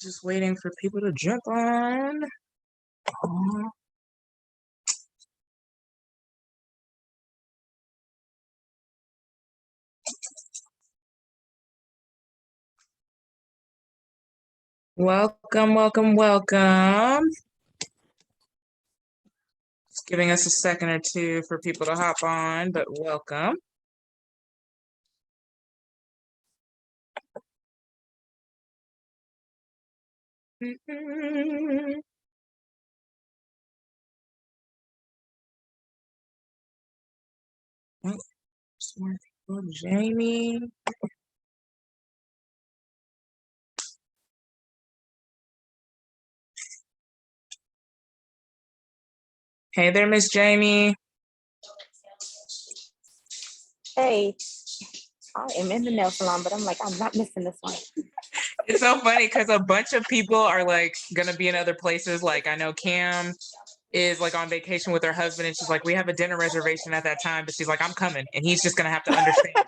Just waiting for people to jump on. Welcome, welcome, welcome. Just giving us a second or two for people to hop on, but welcome. Oh, some more people. Jamie. Hey there, Miss Jamie. Hey, I am in the nail salon, but I'm like, I'm not missing this one. It's so funny because a bunch of people are like gonna be in other places. Like I know Cam is like on vacation with her husband, and she's like, we have a dinner reservation at that time, but she's like, I'm coming, and he's just gonna have to understand.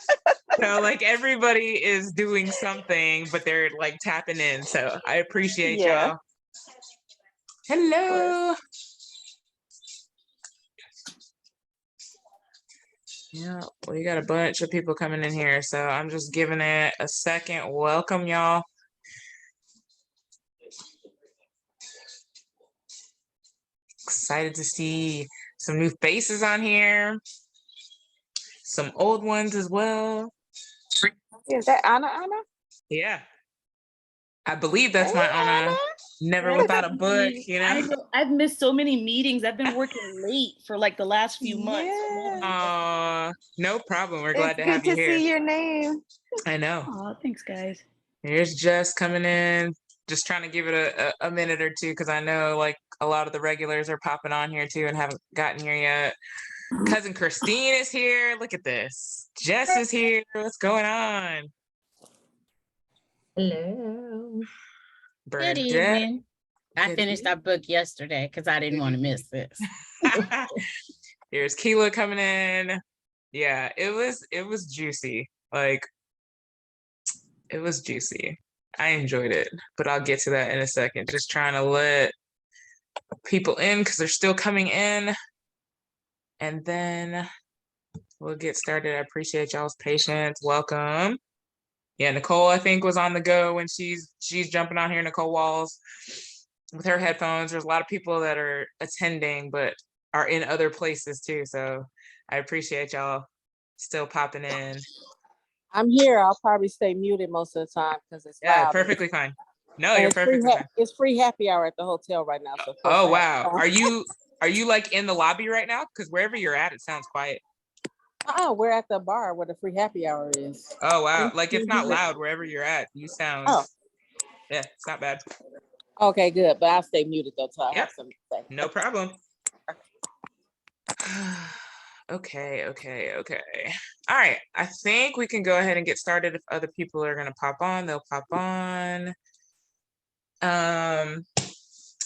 So like everybody is doing something, but they're like tapping in. So I appreciate y'all. Hello. Yeah, we got a bunch of people coming in here, so I'm just giving it a second. Welcome, y'all. Excited to see some new faces on here, some old ones as well. Is that Anna? Yeah, I believe that's my Anna. Never without a book, you know. I've missed so many meetings. I've been working late for like the last few months. No problem. We're glad to have you here. Good to see your name. I know. Oh, thanks, guys. Here's Jess coming in. Just trying to give it a minute or two because I know like a lot of the regulars are popping on here too and haven't gotten here yet. Cousin Christine is here. Look at this. Jess is here. What's going on? Hello. Bernadette. Good evening. I finished our book yesterday because I didn't want to miss this. Here's Keela coming in. Yeah, it was juicy. Like it was juicy. I enjoyed it, but I'll get to that in a second. Just trying to let people in because they're still coming in. And then we'll get started. I appreciate y'all's patience. Welcome. Yeah, Nicole, I think, was on the go when she's jumping on here, Nicole Walls, with her headphones. There's a lot of people that are attending, but are in other places too. So I appreciate y'all still popping in. I'm here. I'll probably stay muted most of the time because it's loud. Perfectly fine. No, you're perfectly fine. It's free happy hour at the hotel right now. So oh wow, are you like in the lobby right now? Because wherever you're at, it sounds quiet. We're at the bar where the free happy hour is. Oh wow, like it's not loud wherever you're at. You sound. Oh. Yeah, it's not bad. Okay, good. But I'll stay muted though till I have something to say. No problem. Okay. All right. I think we can go ahead and get started. If other people are gonna pop on, they'll pop on.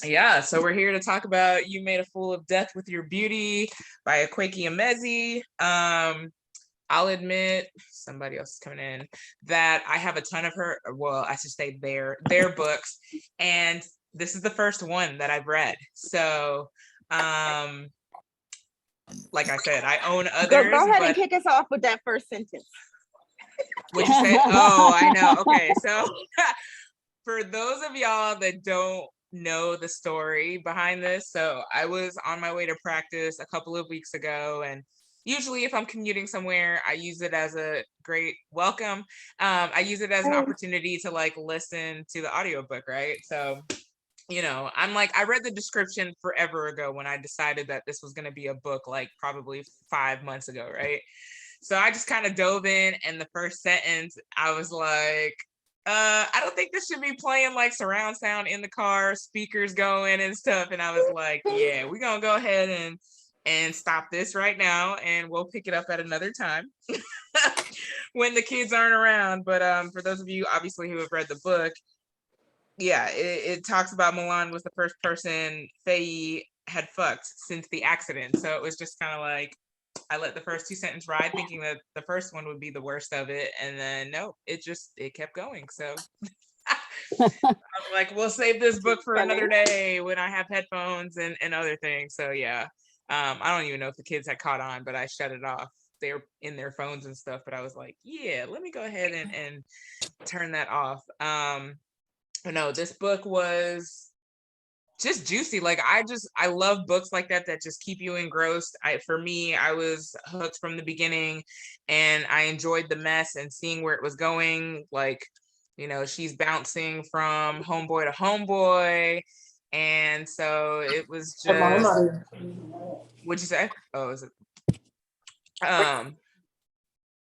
Yeah, so we're here to talk about You Made a Fool of Death with Your Beauty by Akwaeke Emezi. I'll admit, somebody else is coming in, that I have a ton of her, well, I should say their books, and this is the first one that I've read. So, like I said, I own others. Go ahead and kick us off with that first sentence. What'd you say? Oh, I know. Okay, so for those of y'all that don't know the story behind this, so I was on my way to practice a couple of weeks ago, and usually if I'm commuting somewhere, I use it as a great welcome. I use it as an opportunity to like listen to the audiobook, right? So, you know, I'm like, I read the description forever ago when I decided that this was going to be a book, like probably 5 months ago, right? So I just kind of dove in, and the first sentence, I was like, I don't think this should be playing like surround sound in the car, speakers going and stuff. And I was like, yeah, we're gonna go ahead and stop this right now, and we'll pick it up at another time when the kids aren't around. But for those of you obviously who have read the book, yeah, it talks about Milan was the first person Faye had fucked since the accident. So it was just kind of like, I let the first two sentences ride, thinking that the first one would be the worst of it, and then no, it kept going. So I'm like, we'll save this book for another day when I have headphones and other things. So yeah, I don't even know if the kids had caught on, but I shut it off. They were in their phones and stuff, but I was like, yeah, let me go ahead and turn that off. But no, this book was just juicy. Like I love books like that just keep you engrossed. For me, I was hooked from the beginning, and I enjoyed the mess and seeing where it was going. Like, she's bouncing from homeboy to homeboy, and so it was just. What'd you say? Oh, is it?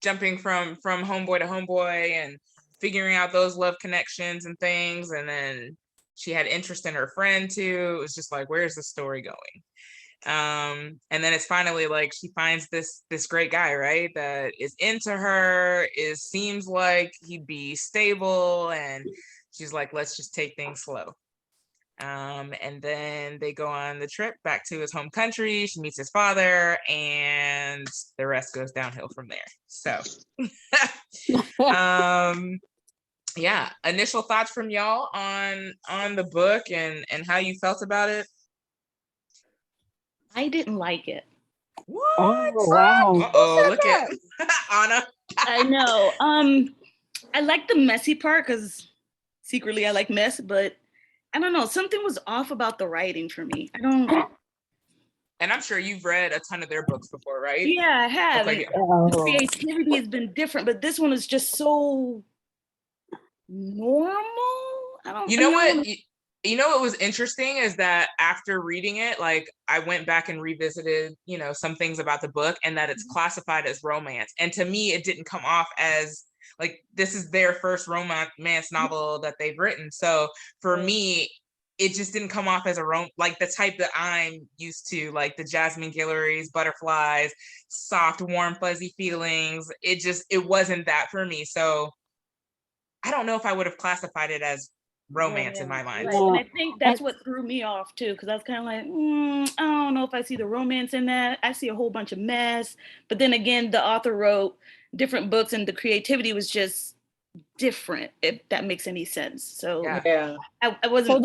Jumping from homeboy to homeboy and figuring out those love connections and things, and then she had interest in her friend too. It was just like, where's the story going? And then it's finally like she finds this great guy, right, that is into her, seems like he'd be stable, and she's like, let's just take things slow. And then they go on the trip back to his home country. She meets his father, and the rest goes downhill from there. So yeah, initial thoughts from y'all on the book and how you felt about it. I didn't like it. What? Oh, wow. Uh-oh, look at Anna. I know. I like the messy part because secretly I like mess, but I don't know. Something was off about the writing for me. I don't. And I'm sure you've read a ton of their books before, right? Yeah, I have. Okay. The creativity has been different, but this one is just so normal. I don't. You know what? You know what was interesting is that after reading it, like I went back and revisited, some things about the book, and that it's classified as romance. And to me, it didn't come off as like this is their first romance novel that they've written. So for me, it just didn't come off as like the type that I'm used to, like the Jasmine Guillory's Butterflies, soft, warm, fuzzy feelings. It wasn't that for me. So I don't know if I would have classified it as romance in my mind. Right. And I think that's what threw me off too, because I was kind of like, I don't know if I see the romance in that. I see a whole bunch of mess. But then again, the author wrote different books, and the creativity was just different, if that makes any sense. So yeah, I wasn't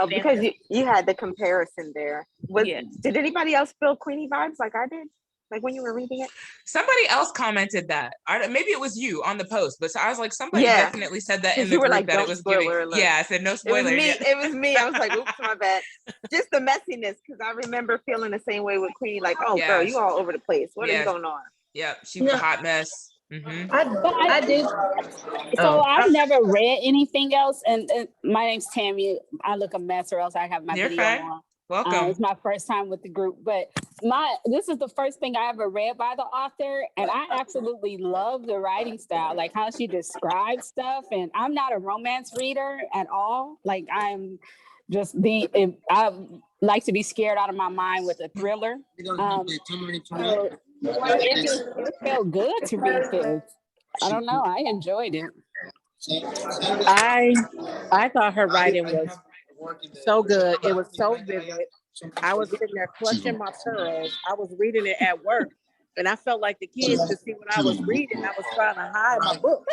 because you had the comparison there. Did anybody else feel Queenie vibes like I did? Like when you were reading it? Somebody else commented that. Maybe it was you on the post, but I was like, somebody definitely said that in the group, like, that it was giving. Alert. Yeah, I said no spoiler. It was me. I was like, oops, my bad. Just the messiness, because I remember feeling the same way with Queenie. Like, oh, girl, you all over the place. What is going on? Yeah, she was a hot mess. Mm-hmm. I did. So I've never read anything else, and my name's Tammy. I look a mess, or else I have my video on. Welcome. It's my first time with the group, but this is the first thing I ever read by the author, and I absolutely love the writing style, like how she describes stuff. And I'm not a romance reader at all. Like I like to be scared out of my mind with a thriller. So it felt good to read this. I don't know. I enjoyed it. I thought her writing was so good. It was so vivid. I was sitting there clutching my pearls. I was reading it at work, and I felt like the kids could see what I was reading. I was trying to hide my book.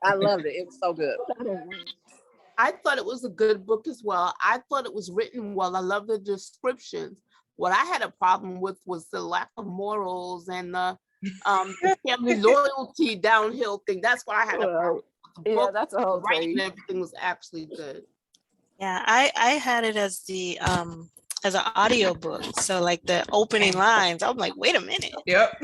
I loved it. It was so good. I thought it was a good book as well. I thought it was written well. I love the descriptions. What I had a problem with was the lack of morals and the family loyalty downhill thing. That's why I had a problem with the book. That's a whole writing. Everything was actually good. Yeah, I had it as the as an audio book. So like the opening lines, I'm like, wait a minute. Yep.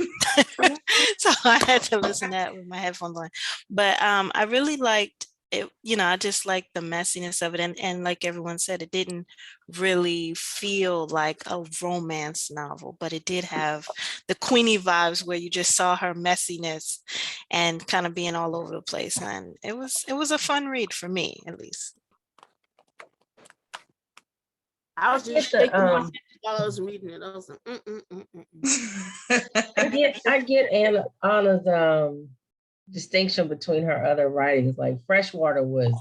So I had to listen to that with my headphones on. But I really liked it, I just liked the messiness of it. And like everyone said, it didn't really feel like a romance novel, but it did have the Queenie vibes where you just saw her messiness and kind of being all over the place. And it was a fun read for me, at least. I was just shaking my head while I was reading it. I was like, I get Anna's distinction between her other writings. Like Freshwater was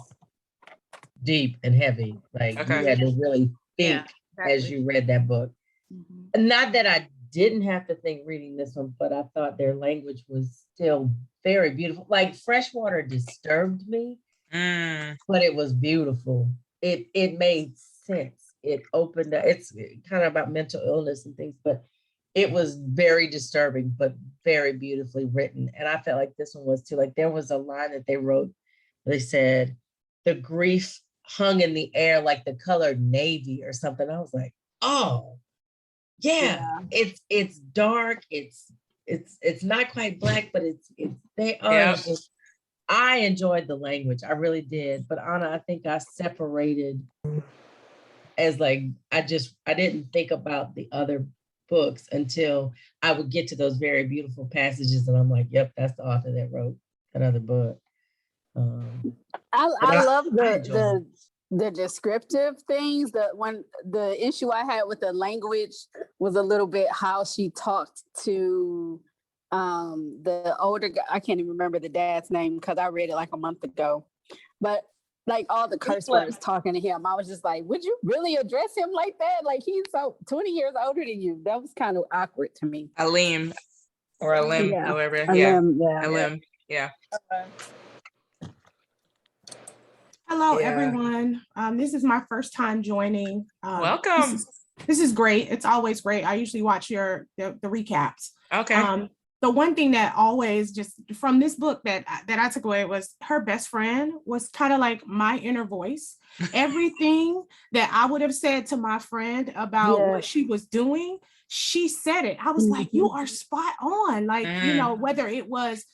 deep and heavy. Like you had to really think as you read that book. Mm-hmm. Not that I didn't have to think reading this one, but I thought their language was still very beautiful. Like Freshwater disturbed me. but it was beautiful. It made sense. It opened up. It's kind of about mental illness and things, but it was very disturbing, but very beautifully written. And I felt like this one was too. Like there was a line that they wrote. They said, "The grief hung in the air like the color navy" or something. I was like, oh, yeah. It's dark. It's not quite black, but they are just. I enjoyed the language. I really did. But Anna, I think I separated as like I didn't think about the other books until I would get to those very beautiful passages, and I'm like, yep, that's the author that wrote that other book. I love the descriptive things. The issue I had with the language was a little bit how she talked to the older guy. I can't even remember the dad's name because I read it like a month ago, but like all the curse words talking to him, I was just like, would you really address him like that? Like he's so 20 years older than you. That was kind of awkward to me. Alim or Alim, however. Alim, yeah. Hello, everyone. This is my first time joining. Welcome. This is great. It's always great. I usually watch the recaps. Okay. The one thing that always just from this book that I took away was her best friend was kind of like my inner voice. Everything that I would have said to my friend about what she was doing, she said it. I was like, you are spot on. Like, you know, whether it was,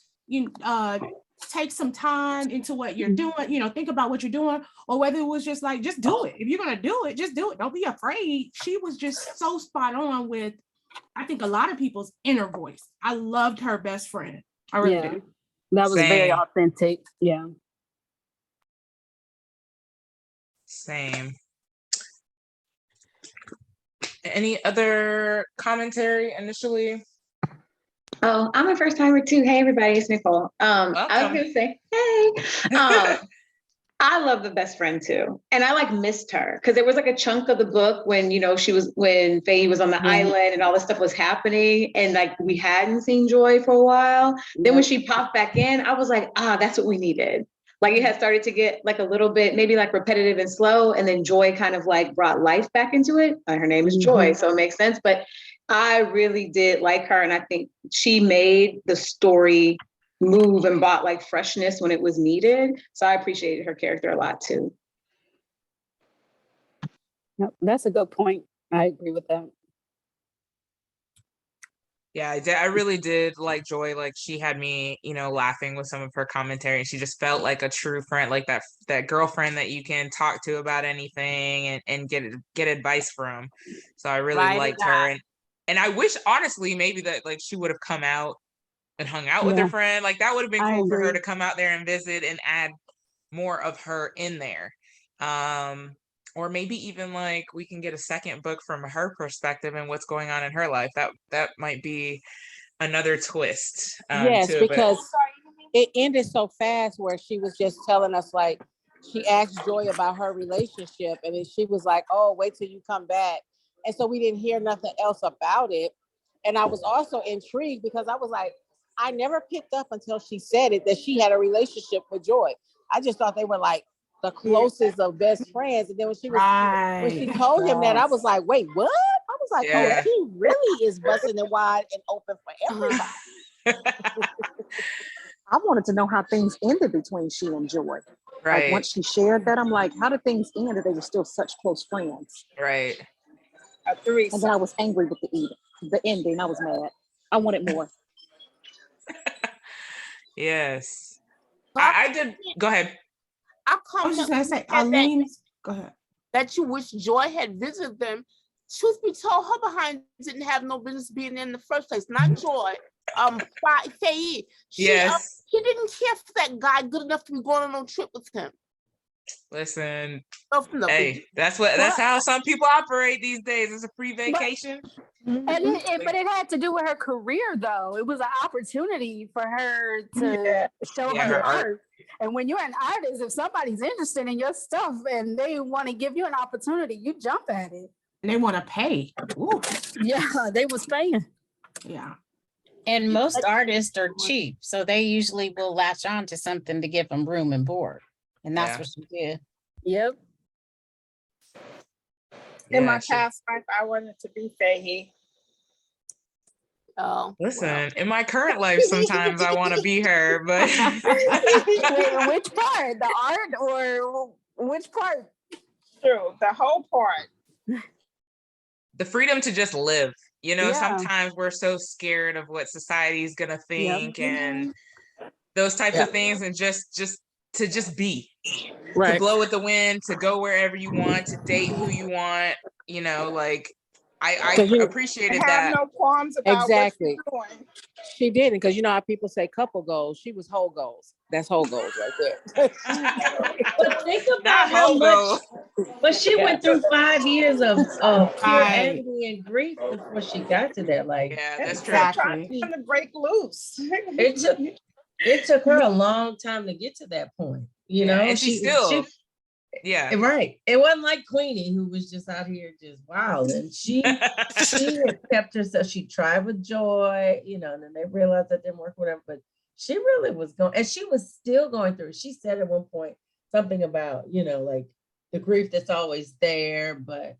take some time into what you're doing, think about what you're doing, or whether it was just like, just do it. If you're going to do it, just do it. Don't be afraid. She was just so spot on with, I think, a lot of people's inner voice. I loved her best friend. I really did. That was very authentic. Yeah. Same. Any other commentary initially? Oh, I'm a first timer too. Hey, everybody, it's Nicole. I was gonna say, hey. I love the best friend too, and I missed her because there was like a chunk of the book when when Faye was on the island and all this stuff was happening, and like we hadn't seen Joy for a while. Then when she popped back in, I was like, that's what we needed. Like it had started to get like a little bit maybe like repetitive and slow, and then Joy kind of like brought life back into it. Her name is Joy, so it makes sense. But I really did like her, and I think she made the story move and brought like freshness when it was needed. So I appreciated her character a lot too. Yep, that's a good point. I agree with that. Yeah, I really did like Joy. Like she had me, laughing with some of her commentary. She just felt like a true friend, like that girlfriend that you can talk to about anything and get advice from. So I really liked her. And I wish, honestly, maybe that like she would have come out and hung out with her friend. Like that would have been cool for her to come out there and visit and add more of her in there. Or maybe even like we can get a second book from her perspective and what's going on in her life. That might be another twist. Yes, because it ended so fast where she was just telling us like, she asked Joy about her relationship and then she was like, oh, wait till you come back. And so we didn't hear nothing else about it. And I was also intrigued because I was like, I never picked up until she said it that she had a relationship with Joy. I just thought they were like the closest of best friends. And then when she told him that, I was like, wait, what? I was like, oh, she really is busting it wide and open for everybody. I wanted to know how things ended between she and Joy. Right. Like once she shared that, I'm like, how did things end if they were still such close friends? Right. And then I was angry with the ending. I was mad. I wanted more. Yes. I did. Go ahead. I was just gonna say, go ahead. That you wish Joy had visited them. Truth be told, her behind didn't have no business being in the first place. Not Joy. Faye. She didn't care for that guy good enough to be going on a trip with him. Listen, hey, that's how some people operate these days. It's a free vacation. But it had to do with her career, though. It was an opportunity for her to show her art. And when you're an artist, if somebody's interested in your stuff and they want to give you an opportunity, you jump at it. And they want to pay. Ooh. Yeah, they was paying. Yeah. And most artists are cheap, so they usually will latch on to something to give them room and board. And that's what she did. Yep. In my past life, I wanted to be Fahey. Oh, listen, in my current life, sometimes I want to be her, but wait, which part? The art or which part? True, the whole part. The freedom to just live. You know, sometimes we're so scared of what society's gonna think and those types of things, and just to be, to blow with the wind, to go wherever you want, to date who you want. You know, like I appreciated that. Have no qualms about what you're doing. She didn't, because you know how people say couple goals. She was whole goals. That's whole goals right there. But think about how much. But she went through 5 years of pure agony and grief before she got to that. Like, that's true. Trying to break loose. It took her a long time to get to that point. You know, and she still. Right. It wasn't like Queenie, who was just out here just wild. And she had kept herself. She tried with Joy, you know, and then they realized that didn't work, whatever. But she really was going, and she was still going through. She said at one point something about, you know, like the grief that's always there, but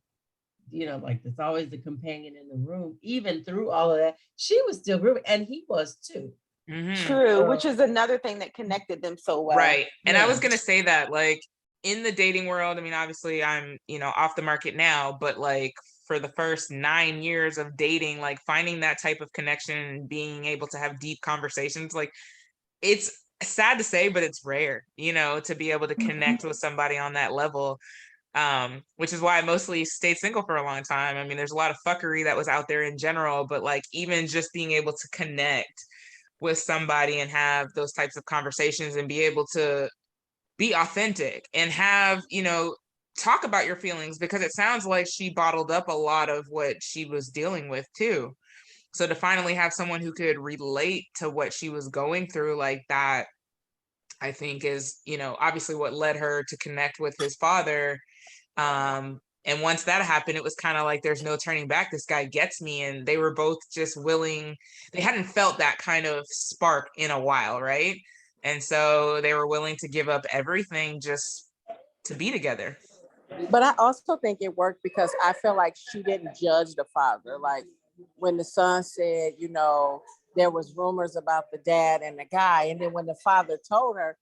you know, like there's always the companion in the room. Even through all of that, she was still grieving, and he was too. True, which is another thing that connected them so well. Right. And I was gonna say that, like, in the dating world, I mean, obviously I'm, you know, off the market now, but like for the first 9 years of dating, like finding that type of connection and being able to have deep conversations, like it's sad to say, but it's rare, you know, to be able to connect with somebody on that level. Which is why I mostly stayed single for a long time. I mean, there's a lot of fuckery that was out there in general, but like even just being able to connect with somebody and have those types of conversations and be able to be authentic and have, you know, talk about your feelings, because it sounds like she bottled up a lot of what she was dealing with too. So to finally have someone who could relate to what she was going through like that, I think is, you know, obviously what led her to connect with his father. And once that happened, it was kind of like, there's no turning back. This guy gets me. And they were both just willing. They hadn't felt that kind of spark in a while, right? And so they were willing to give up everything just to be together. But I also think it worked because I feel like she didn't judge the father. Like when the son said, you know, there was rumors about the dad and the guy. And then when the father told her,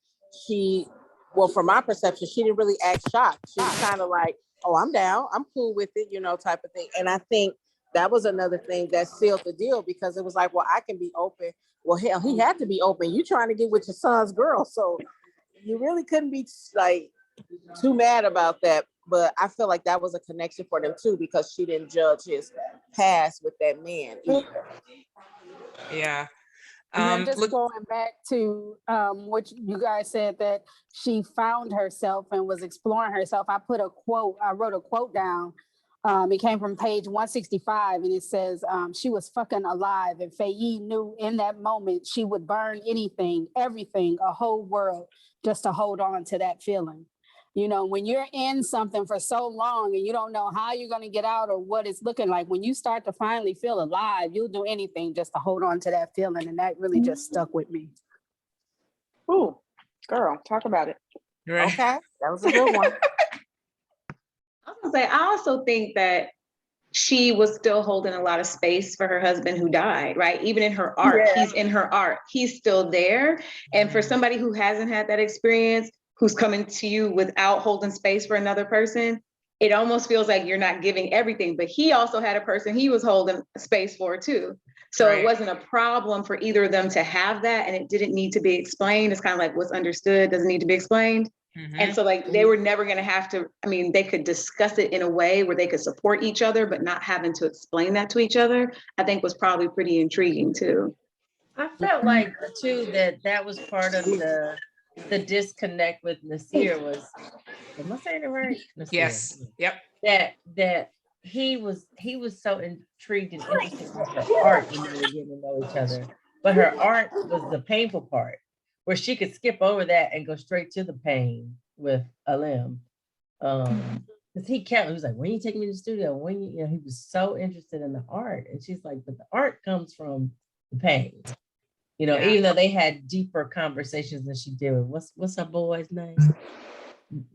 well, from my perception, she didn't really act shocked. She was kind of like, oh, I'm down. I'm cool with it, you know, type of thing. And I think that was another thing that sealed the deal, because it was like, well, I can be open. Well, hell, he had to be open. You trying to get with your son's girl. So you really couldn't be like too mad about that. But I feel like that was a connection for them too, because she didn't judge his past with that man either. Yeah. And then just going back to what you guys said, that she found herself and was exploring herself. I wrote a quote down. It came from page 165, and it says, she was fucking alive, and Faye knew in that moment she would burn anything, everything, a whole world, just to hold on to that feeling. You know, when you're in something for so long and you don't know how you're going to get out or what it's looking like, when you start to finally feel alive, you'll do anything just to hold on to that feeling. And that really just stuck with me. Ooh, girl, talk about it. Right. Okay, that was a good one. I was gonna say, I also think that she was still holding a lot of space for her husband who died, right? Even in her art, he's in her art, he's still there. And for somebody who hasn't had that experience, who's coming to you without holding space for another person, it almost feels like you're not giving everything. But he also had a person he was holding space for too. So it wasn't a problem for either of them to have that, and it didn't need to be explained. It's kind of like what's understood doesn't need to be explained. And so like they were never going to have to, I mean, they could discuss it in a way where they could support each other, but not having to explain that to each other, I think was probably pretty intriguing too. I felt like too that was part of the disconnect with Nasir was, am I saying it right? Nasir. Yes. Yep. That he was so intrigued and interested in her art when they were getting to know each other. But her art was the painful part, where she could skip over that and go straight to the pain with Alim. Because he was like, when you take me to the studio, when you know, he was so interested in the art. And she's like, but the art comes from the pain. Even though they had deeper conversations than she did with what's her boy's name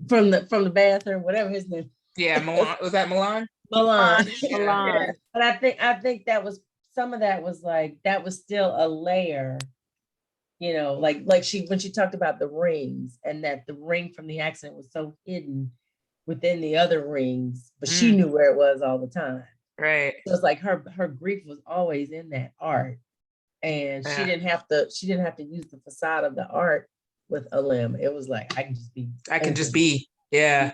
from the bathroom, whatever his name. Yeah, Milan. Was that Milan? Milan. Milan. But I think that was some of that was like that was still a layer, like when she talked about the rings and that the ring from the accident was so hidden within the other rings, but she knew where it was all the time. Right. So it's like her grief was always in that art. And she didn't have to use the facade of the art with Alim. It was like I can just be. Yeah.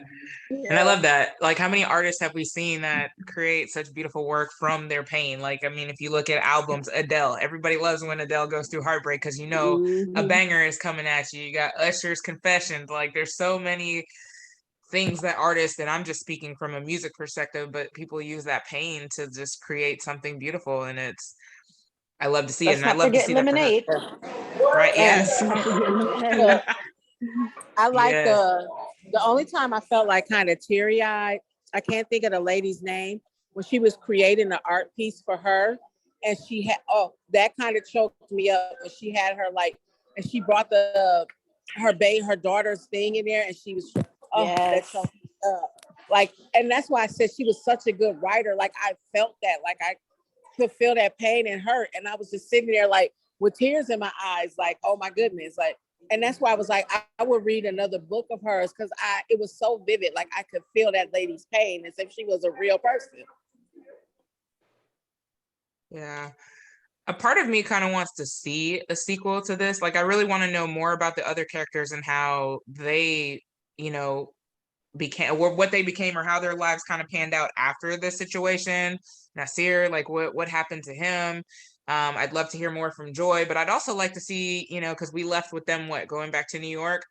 And I love that. Like, how many artists have we seen that create such beautiful work from their pain? Like, I mean, if you look at albums, Adele, everybody loves when Adele goes through heartbreak because a banger is coming at you. You got Usher's Confessions. Like, there's so many things that artists, and I'm just speaking from a music perspective, but people use that pain to just create something beautiful. And I love to see it. And I love to see Lemonade. that. Right. Yes. I like the only time I felt like kind of teary-eyed, I can't think of the lady's name, when she was creating the art piece for her. And she had, that kind of choked me up when she had her and she brought her daughter's thing in there and she was, that choked me up. And that's why I said she was such a good writer. Like I felt that, like I could feel that pain and hurt. And I was just sitting there like with tears in my eyes, like, oh my goodness. And that's why I was like, I would read another book of hers because it was so vivid. Like I could feel that lady's pain as if she was a real person. Yeah. A part of me kind of wants to see a sequel to this. Like, I really want to know more about the other characters and how they, became, or what they became, or how their lives kind of panned out after this situation. Nasir, like what happened to him? I'd love to hear more from Joy, but I'd also like to see, because we left with them, going back to New York,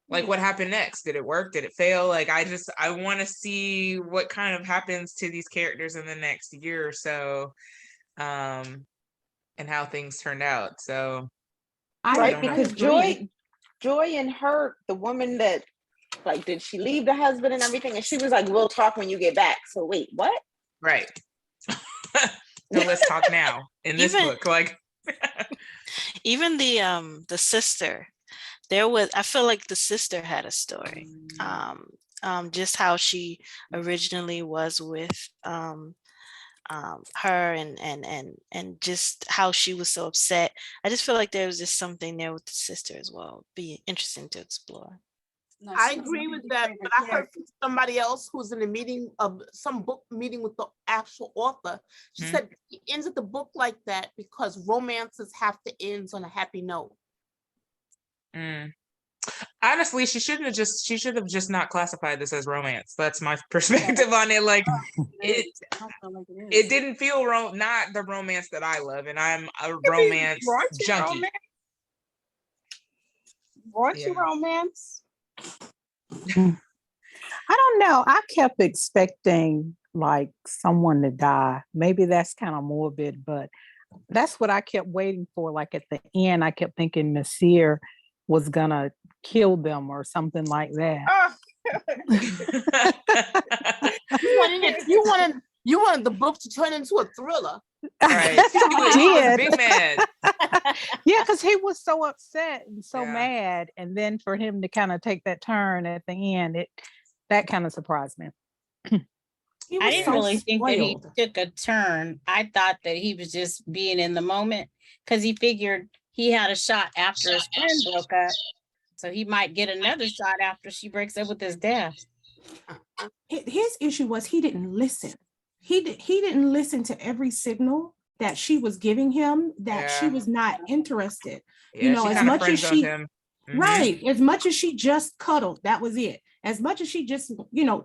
like what happened next? Did it work? Did it fail? Like, I want to see what kind of happens to these characters in the next year or so, and how things turned out. So, because Joy and her, the woman that, like, did she leave the husband and everything? And she was like, we'll talk when you get back. So wait, what? Right. So let's talk now in this book. Like even the sister, I feel like the sister had a story. Just how she originally was with her and just how she was so upset. I just feel like there was just something there with the sister as well. Be interesting to explore. I agree with that, but I heard from somebody else who's in a meeting of some book meeting with the actual author. She said he ended the book like that because romances have to end on a happy note. Honestly, she should have just not classified this as romance. That's my perspective on it. Like it didn't feel not the romance that I love, and I'm a romance junkie. Raunchy romance. I don't know. I kept expecting like someone to die. Maybe that's kind of morbid, but that's what I kept waiting for. Like at the end, I kept thinking Nasir was gonna kill them or something like that. You wanted the book to turn into a thriller. Right. He was big mad. Yeah, because he was so upset and so mad, and then for him to kind of take that turn at the end, that kind of surprised me. I didn't really think that he took a turn. I thought that he was just being in the moment because he figured he had a shot after his friend broke up, so he might get another shot after she breaks up with his dad. His issue was he didn't listen. He didn't listen to every signal that she was giving him that she was not interested. As much as she right, as much as she just cuddled, that was it. As much as she just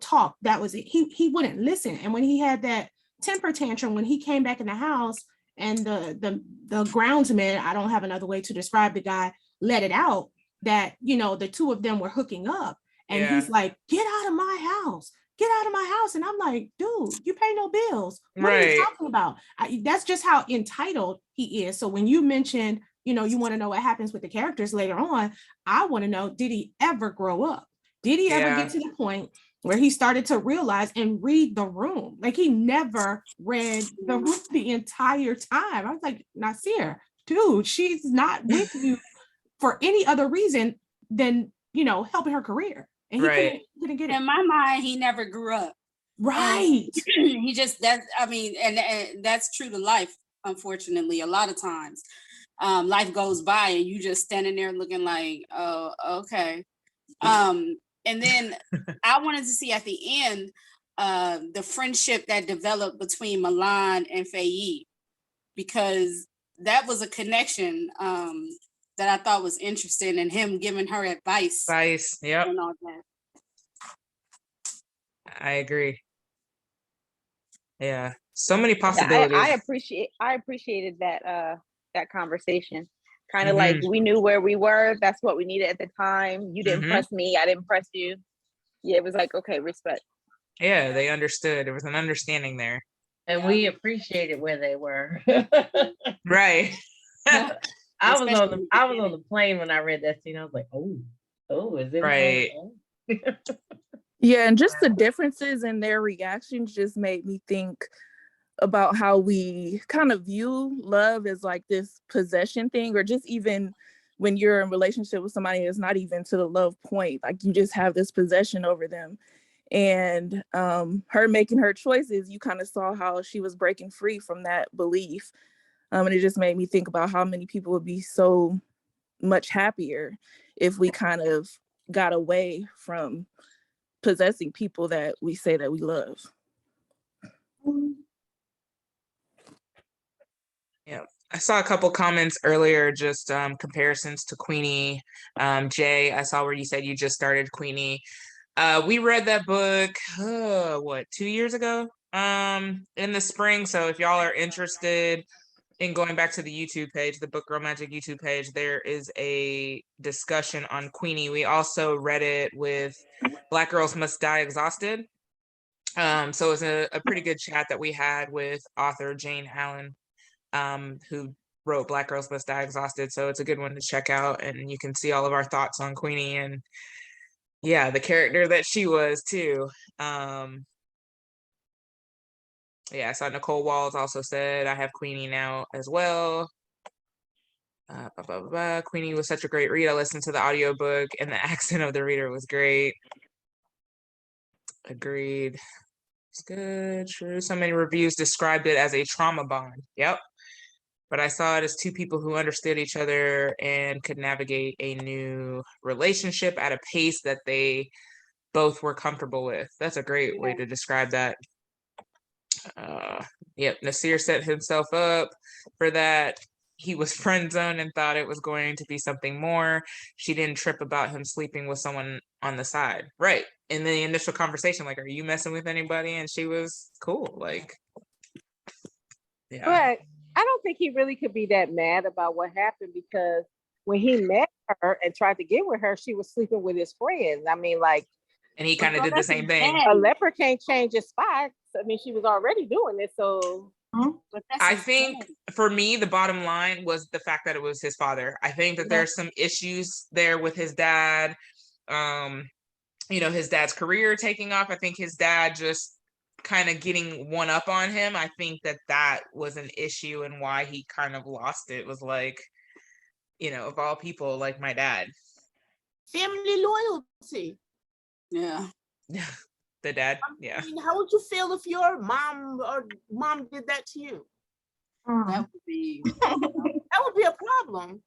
talked, that was it. He wouldn't listen. And when he had that temper tantrum when he came back in the house and the groundsman, I don't have another way to describe the guy, let it out that the two of them were hooking up, and he's like, get out of my house. Get out of my house. And I'm like, dude, you pay no bills. What are you talking about? That's just how entitled he is. So when you mentioned, you want to know what happens with the characters later on, I want to know, did he ever grow up? Did he ever get to the point where he started to realize and read the room? Like he never read the room the entire time. I was like, Nasir, dude, she's not with you for any other reason than, you know, helping her career. And he couldn't get it. In my mind, he never grew up. Right. He just, that, I mean, and that's true to life, unfortunately, a lot of times. Life goes by and you just standing there looking like, oh, okay. And then I wanted to see at the end the friendship that developed between Milan and Faye, because that was a connection that I thought was interesting, and him giving her advice. Yep. And all that. I agree. Yeah, so many possibilities. I appreciated that conversation. Kind of like we knew where we were. That's what we needed at the time. You didn't press me. I didn't press you. Yeah, it was like, okay, respect. Yeah, they understood. There was an understanding there. And we appreciated where they were. Right. I was on the plane when I read that scene. I was like, oh, is it right? Yeah, and just the differences in their reactions just made me think about how we kind of view love as like this possession thing, or just even when you're in a relationship with somebody that's not even to the love point, like you just have this possession over them. And her making her choices, you kind of saw how she was breaking free from that belief. And it just made me think about how many people would be so much happier if we kind of got away from possessing people that we say that we love. Yeah, I saw a couple comments earlier, just comparisons to Queenie. Jay, I saw where you said you just started Queenie. We read that book, 2 years ago, in the spring. So if y'all are interested in going back to the YouTube page, the Book Girl Magic YouTube page, there is a discussion on Queenie. We also read it with Black Girls Must Die Exhausted. So it was a pretty good chat that we had with author Jane Allen, who wrote Black Girls Must Die Exhausted. So it's a good one to check out, and you can see all of our thoughts on Queenie and yeah, the character that she was too. Yeah, I saw Nicole Walls also said, I have Queenie now as well. Queenie was such a great read. I listened to the audiobook and the accent of the reader was great. Agreed. It's good. True. So many reviews described it as a trauma bond. Yep. But I saw it as two people who understood each other and could navigate a new relationship at a pace that they both were comfortable with. That's a great way to describe that. Yep, Nasir set himself up for that. He was friend zoned and thought it was going to be something more. She didn't trip about him sleeping with someone on the side. Right. In the initial conversation, like, are you messing with anybody? And she was cool. Like, yeah. But I don't think he really could be that mad about what happened, because when he met her and tried to get with her, she was sleeping with his friends. I mean, like, and he kind of did the same thing. A leopard can't change his spots. I mean, she was already doing it, so. I think for me, the bottom line was the fact that it was his father. I think that there's some issues there with his dad. You know, his dad's career taking off. I think his dad just kind of getting one up on him. I think that was an issue, and why he kind of lost it was like, you know, of all people, like my dad. Family loyalty. Yeah. The dad. Yeah. I mean, how would you feel if your mom did that to you? That would be a problem.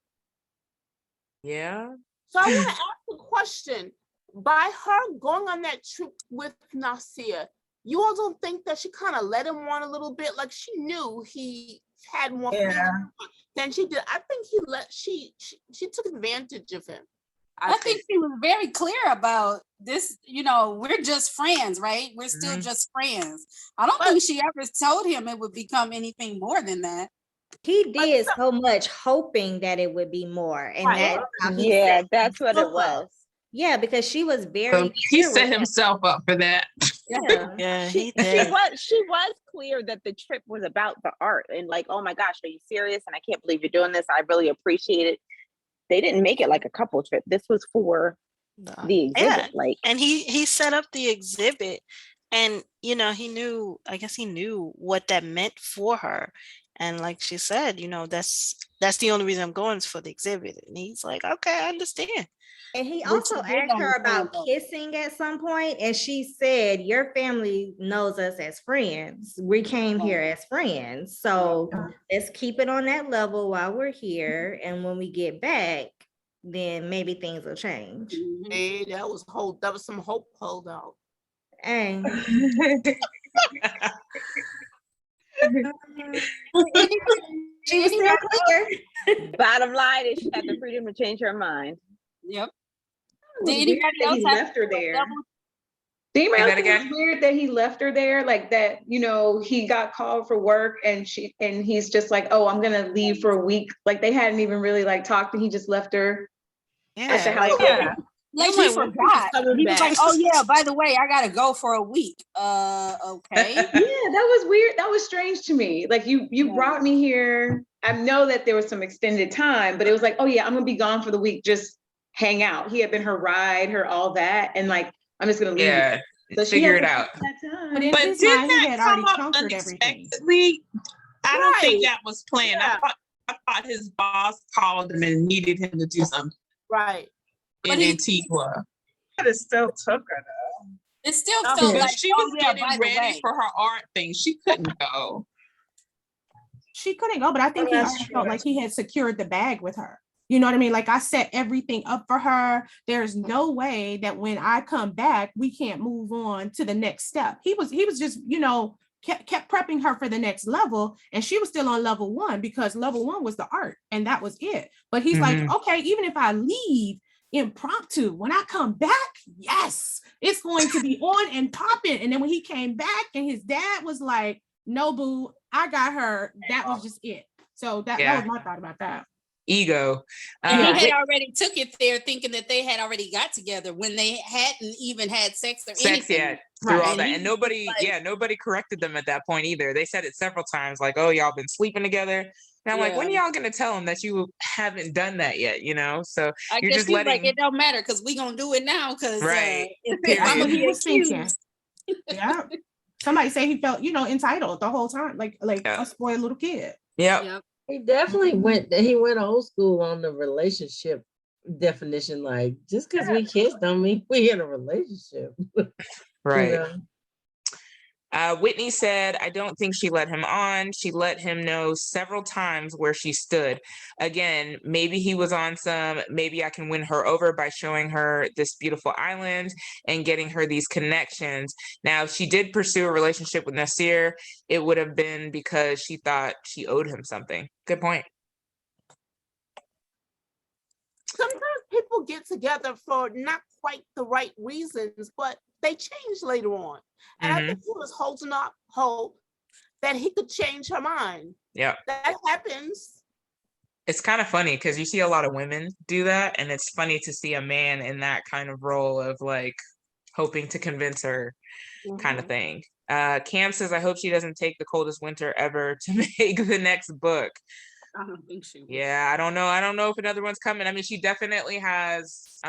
Yeah. So I want to ask a question. By her going on that trip with Nasir, you all don't think that she kind of led him on a little bit? Like, she knew he had more feelings than she did. I think she took advantage of him. I think she was very clear about this. You know, we're just friends, right? We're still just friends. I don't think she ever told him it would become anything more than that. He did so much hoping that it would be more. And that's what it was. Yeah, because she was very he set himself up for that. Yeah, he did. She was clear that the trip was about the art, and like, oh my gosh, are you serious? And I can't believe you're doing this. I really appreciate it. They didn't make it like a couple trip. This was for the exhibit. Like, and he set up the exhibit, and you know, he knew what that meant for her. And like she said, you know, that's that's the only reason I'm going is for the exhibit. And he's like, okay, I understand. And he But also you did asked her understand, about though. kissing at some point, and she said, "Your family knows us as friends. We came here as friends, so let's keep it on that level while we're here. And when we get back, then maybe things will change." Hey, that was some hope holdout. And she was still clear. Bottom line is she had the freedom to change her mind. Yep. Did anybody else left her there? Did anybody else think it was weird that he left her there? Like that, you know, he got called for work and he's just like, oh, I'm gonna leave for a week. Like they hadn't even really like talked and he just left her at the house. Like he forgot. He was like, oh yeah, by the way, I gotta go for a week. Okay. Yeah, that was weird. That was strange to me. Like you brought me here. I know that there was some extended time, but it was like, oh yeah, I'm gonna be gone for the week. Just hang out. He had been her ride, her all that, and like I'm just gonna leave. Yeah, so figure it out. But in But his did mind, he that had come already up conquered everything. unexpectedly? I don't think Right. that was planned. I thought his boss called him and needed him to do something Right. in Antigua. It still took her though. It still Because felt like she was getting ready for her art thing. She couldn't go. She couldn't go, but I think he that's already true. felt like he had secured the bag with her. You know what I mean? Like I set everything up for her. There's no way that when I come back, we can't move on to the next step. He was just, you know, kept prepping her for the next level. And she was still on level 1 because level 1 was the art and that was it. But he's like, okay, even if I leave impromptu, when I come back, yes, it's going to be on and popping. And then when he came back and his dad was like, no, boo, I got her. That was just it. So that was my thought about that. Ego. And he had already took it there thinking that they had already got together when they hadn't even had sex or anything. Yet through all that. And nobody, nobody corrected them at that point either. They said it several times, like, oh, y'all been sleeping together. And I'm like, when are y'all gonna tell him that you haven't done that yet? You know, so I you're guess just he's letting like, it don't matter because we gonna do it now because That's what he was thinking. Yeah. Somebody say he felt, you know, entitled the whole time, like a spoiled little kid. Yep. He definitely went old school on the relationship definition. Like, just because we kissed don't mean we in a relationship. Right. You know? Whitney said, I don't think she led him on. She let him know several times where she stood. Again, maybe he was on some, maybe I can win her over by showing her this beautiful island and getting her these connections. Now, if she did pursue a relationship with Nasir, it would have been because she thought she owed him something. Good point. Sometimes people get together for not quite the right reasons, but they change later on. And I think he was holding up hope that he could change her mind. Yeah. That happens. It's kind of funny because you see a lot of women do that. And it's funny to see a man in that kind of role of like hoping to convince her kind of thing. Cam says, I hope she doesn't take the coldest winter ever to make the next book. I don't think she will. Yeah, I don't know. I don't know if another one's coming. I mean, she definitely has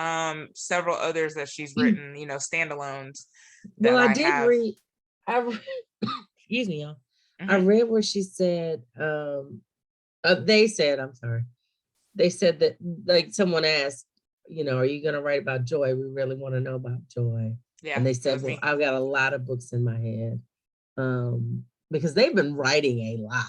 several others that she's written, you know, standalones. Well, I did read, excuse me, y'all. I read where she said, they said that, like, someone asked, you know, are you going to write about Joy? We really want to know about Joy. Yeah. And they said, well, I've got a lot of books in my head because they've been writing a lot.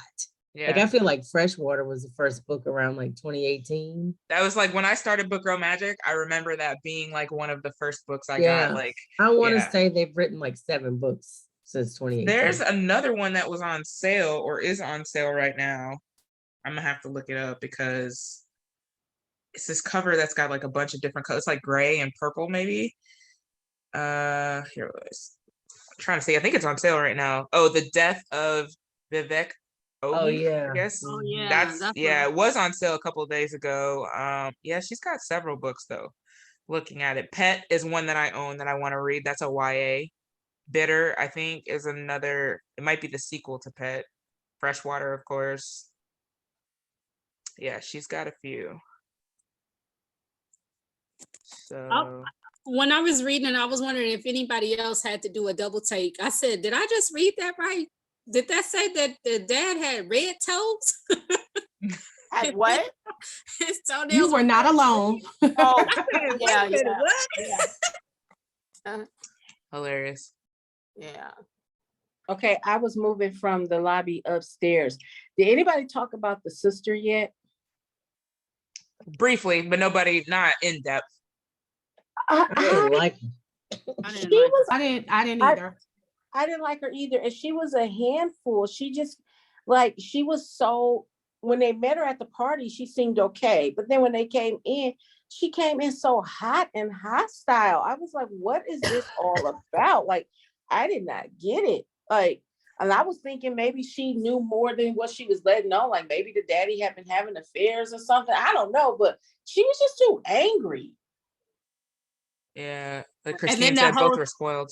Yeah. Like, I feel like Freshwater was the first book around like 2018. That was like when I started Book Girl Magic. I remember that being like one of the first books I got. Like, I want to say they've written like 7 books since 2018. There's another one that was on sale or is on sale right now. I'm gonna have to look it up because it's this cover that's got like a bunch of different colors, like gray and purple, maybe. Here it is. I'm trying to see. I think it's on sale right now. Oh, The Death of Vivek. Oh yeah. I guess. Oh yeah. That's it was on sale a couple of days ago. Yeah, she's got several books though. Looking at it. Pet is one that I own that I want to read. That's a YA. Bitter, I think, is another, it might be the sequel to Pet. Freshwater, of course. Yeah, she's got a few. So when I was reading, I was wondering if anybody else had to do a double take. I said, did I just read that right? Did that say that the dad had red toes? Had what? His toenails You were not alone. Oh, yeah, yeah. What? Hilarious. Yeah. Okay, I was moving from the lobby upstairs. Did anybody talk about the sister yet? Briefly, but not in depth. I didn't like her. I didn't either. I didn't like her either. And she was a handful. She just she was so, when they met her at the party, she seemed okay. But then when they came in, she came in so hot and hostile. I was like, what is this all about? Like, I did not get it. And I was thinking maybe she knew more than what she was letting on. Like maybe the daddy had been having affairs or something. I don't know, but she was just too angry. Yeah, like Christine said, both were spoiled.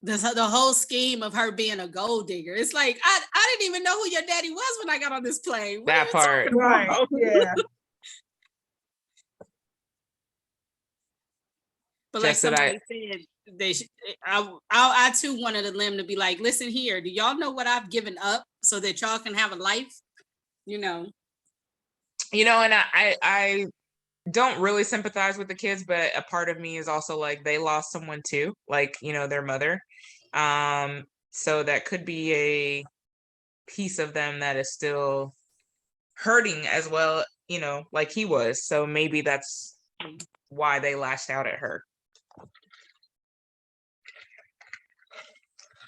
The whole scheme of her being a gold digger. It's like, I didn't even know who your daddy was when I got on this plane. What that part. Right. Yeah. But like somebody said, I too wanted them to be like, listen here, do y'all know what I've given up so that y'all can have a life? And I don't really sympathize with the kids, but a part of me is also like they lost someone too, like their mother. So that could be a piece of them that is still hurting as well, like he was. So maybe that's why they lashed out at her.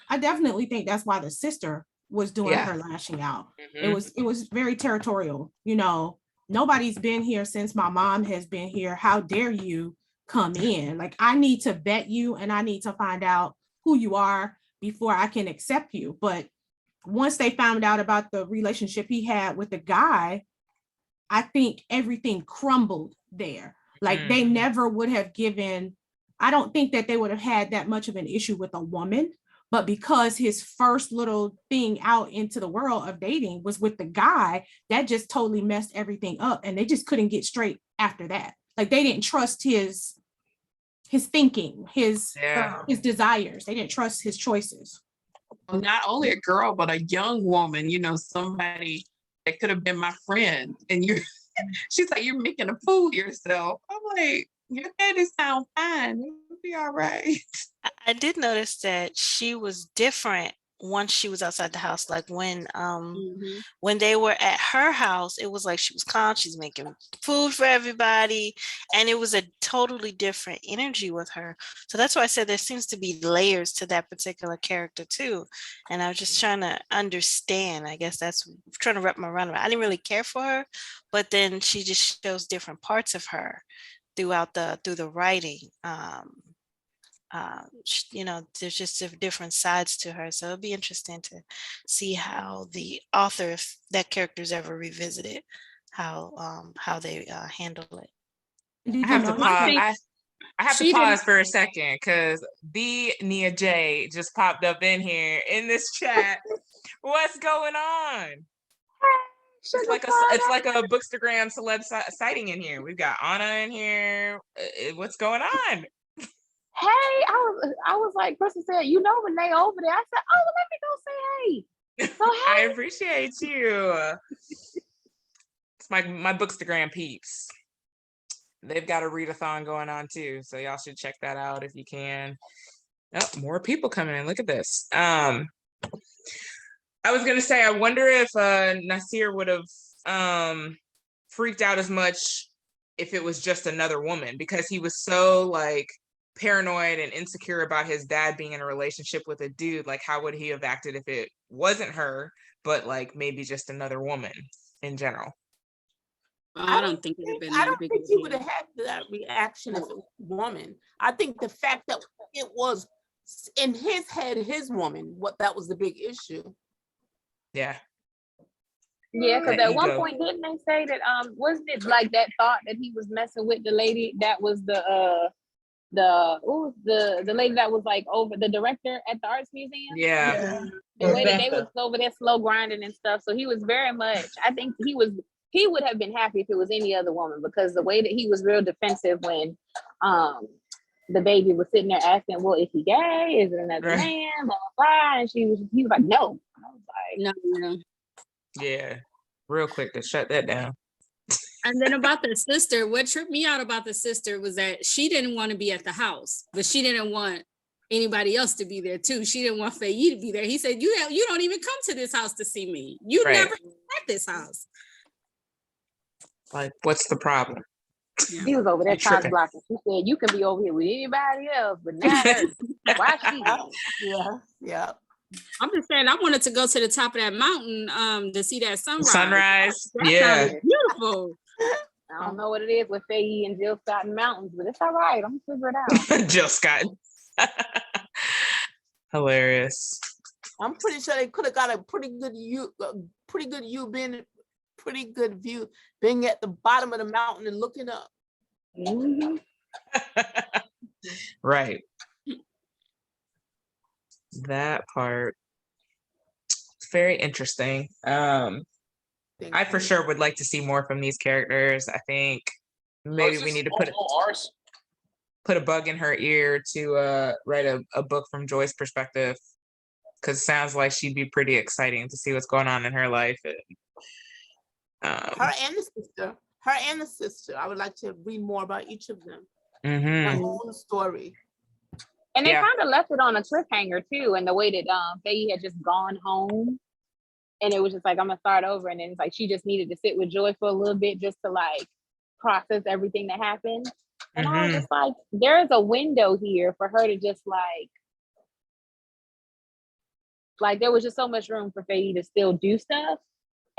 I definitely think that's why the sister was doing her lashing out. Mm-hmm. It was very territorial. Nobody's been here since my mom has been here. How dare you come in? Like, I need to vet you and I need to find out who you are before I can accept you. But once they found out about the relationship he had with the guy, I think everything crumbled there. Like they never would have I don't think that they would have had that much of an issue with a woman. But because his first little thing out into the world of dating was with the guy, that just totally messed everything up. And they just couldn't get straight after that. Like they didn't trust his thinking, his desires. They didn't trust his choices. Not only a girl, but a young woman, somebody that could have been my friend. And she's like, you're making a fool of yourself. I'm like, your daddy sound fine. It'll be all right. I did notice that she was different once she was outside the house. Like when they were at her house, it was like she was calm, she's making food for everybody, and it was a totally different energy with her. So that's why I said there seems to be layers to that particular character too. And I was just trying to understand. I guess that's trying to wrap my mind around. I didn't really care for her, but then she just shows different parts of her through the writing. There's just different sides to her, so it'll be interesting to see how the author, if that character's ever revisited, how they handle it. I have to pause. I have to pause for a second because the Nia J just popped up in here in this chat. What's going on? It's like a Bookstagram celeb sighting in here. We've got Anna in here. What's going on? Hey, I was like, Kristen said, Renee over there. I said, oh, let me go say hey. So hey. I appreciate you. It's my Bookstagram peeps. They've got a readathon going on too, so y'all should check that out if you can. Oh, more people coming in. Look at this. I was gonna say, I wonder if Nasir would have freaked out as much if it was just another woman, because he was so paranoid and insecure about his dad being in a relationship with a dude. Like, how would he have acted if it wasn't her, but maybe just another woman in general? I don't think it would have been. I don't think he would have had that reaction if it was a woman. I think the fact that it was in his head, his woman, that was the big issue. Yeah. Yeah, because at one point didn't they say that wasn't it like that thought that he was messing with the lady that was the lady that was over the director at the arts museum? Yeah. The way that they was over there slow grinding and stuff. So he was very much, I think he would have been happy if it was any other woman, because the way that he was real defensive when the baby was sitting there asking, well, is he gay? Is it another man? Blah, blah, blah. And he was like, no. I was like, no. Yeah. Real quick to shut that down. And then about the sister, what tripped me out about the sister was that she didn't want to be at the house, but she didn't want anybody else to be there too. She didn't want Faye to be there. He said, you don't even come to this house to see me. You never at this house. Like, what's the problem? He was over there time blocking. She said, you can be over here with anybody else, but not her. Why she? Yeah. I'm just saying, I wanted to go to the top of that mountain to see that sunrise. That sounded beautiful. I don't know what it is with Faye and Jill Scott in mountains, but it's all right. I'm gonna figure it out. Jill Scott. Hilarious. I'm pretty sure they could have got a pretty good view being at the bottom of the mountain and looking up. Mm-hmm. Right. That part. Very interesting. I for sure would like to see more from these characters. I think maybe we need to put a bug in her ear to write a book from Joy's perspective, because it sounds like she'd be pretty exciting to see what's going on in her life. Her and the sister. I would like to read more about each of them. Mm-hmm. Their own story. And they kind of left it on a cliffhanger too, and the way that Faye had just gone home, and it was just like, I'm gonna start over, and then it's like she just needed to sit with Joy for a little bit just to like process everything that happened. And I was just like, there's a window here for her to just like there was just so much room for Faye to still do stuff.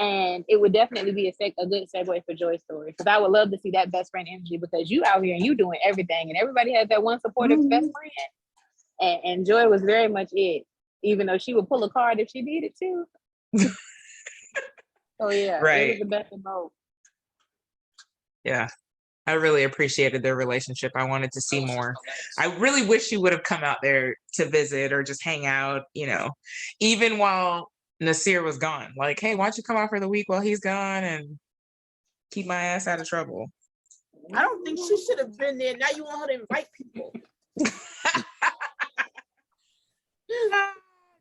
And it would definitely be a good segue for Joy's story, because I would love to see that best friend energy, because you out here and you doing everything, and everybody has that one supportive best friend. And Joy was very much it, even though she would pull a card if she needed to. So yeah, it was the best of both. Yeah, I really appreciated their relationship. I wanted to see more. I really wish she would have come out there to visit or just hang out, even while Nasir was gone. Like, hey, why don't you come out for the week while he's gone and keep my ass out of trouble? I don't think she should have been there. Now you want her to invite people.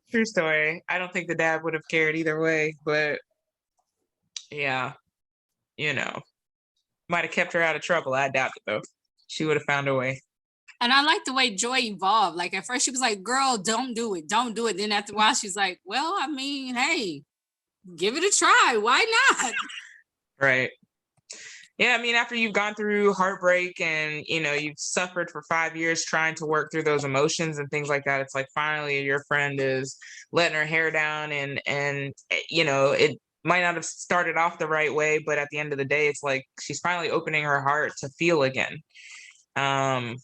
True story. I don't think the dad would have cared either way, but yeah, might have kept her out of trouble. I doubt it though. She would have found a way. And I like the way Joy evolved. Like at first she was like, girl, don't do it. Then after a while, she's like, well, I mean, hey, give it a try. Why not? Right. Yeah, I mean, after you've gone through heartbreak and, you've suffered for 5 years trying to work through those emotions and things like that, it's like finally your friend is letting her hair down and it might not have started off the right way, but at the end of the day, it's like she's finally opening her heart to feel again, and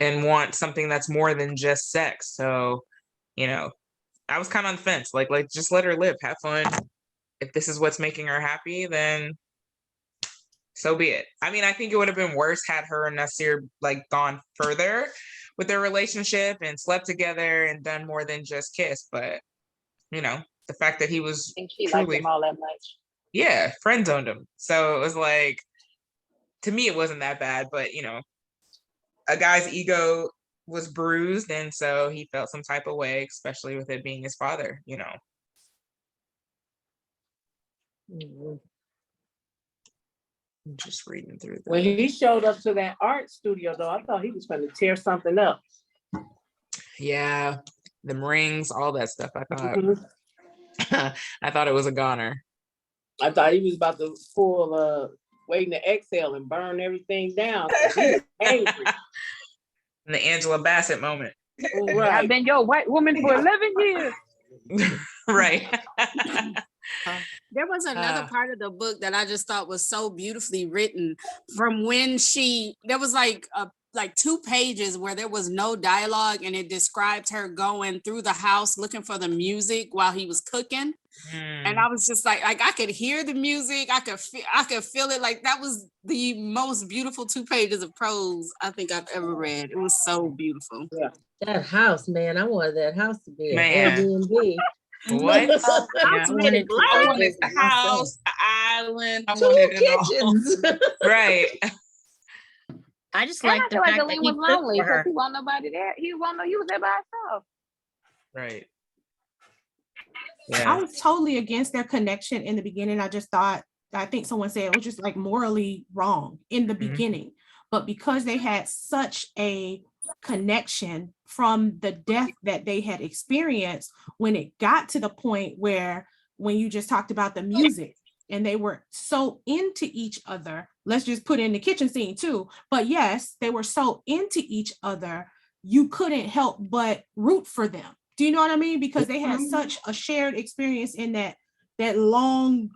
want something that's more than just sex. So, I was kind of on the fence, like just let her live, have fun. If this is what's making her happy, then so be it. I mean, I think it would have been worse had her and Nasir gone further with their relationship and slept together and done more than just kiss. But the fact that he was liked him all that much. Friend zoned him. So it was like, to me, it wasn't that bad. But a guy's ego was bruised, and so he felt some type of way, especially with it being his father. Mm-hmm. I'm just reading through that. When he showed up to that art studio, though, I thought he was going to tear something up. Yeah, the rings, all that stuff. I thought, I thought it was a goner. I thought he was about to pull, waiting to exhale and burn everything down. He was angry. The Angela Bassett moment. Right. I've been your white woman for 11 years. Right. There was another part of the book that I just thought was so beautifully written, from when there was like 2 pages where there was no dialogue, and it described her going through the house looking for the music while he was cooking. And I was just like I could hear the music, I could feel it. Like that was the most beautiful 2 pages of prose I think I've ever read. It was so beautiful. Yeah, that house, man, I wanted that house to be an Airbnb. What? I wanted the house, the island, I 2 wanted kitchens. Right. I just And like I the feel like fact that Eileen he was cooked lonely for because her. he wasn't nobody there. He won't know you was there by himself. Right. I was totally against their connection in the beginning. I just thought I think someone said it was just like morally wrong in the beginning. But because they had such a connection from the death that they had experienced, when it got to the point where, when you just talked about the music, and they were so into each other, let's just put in the kitchen scene too, but yes, they were so into each other, you couldn't help but root for them. Do you know what I mean? Because they had such a shared experience in that long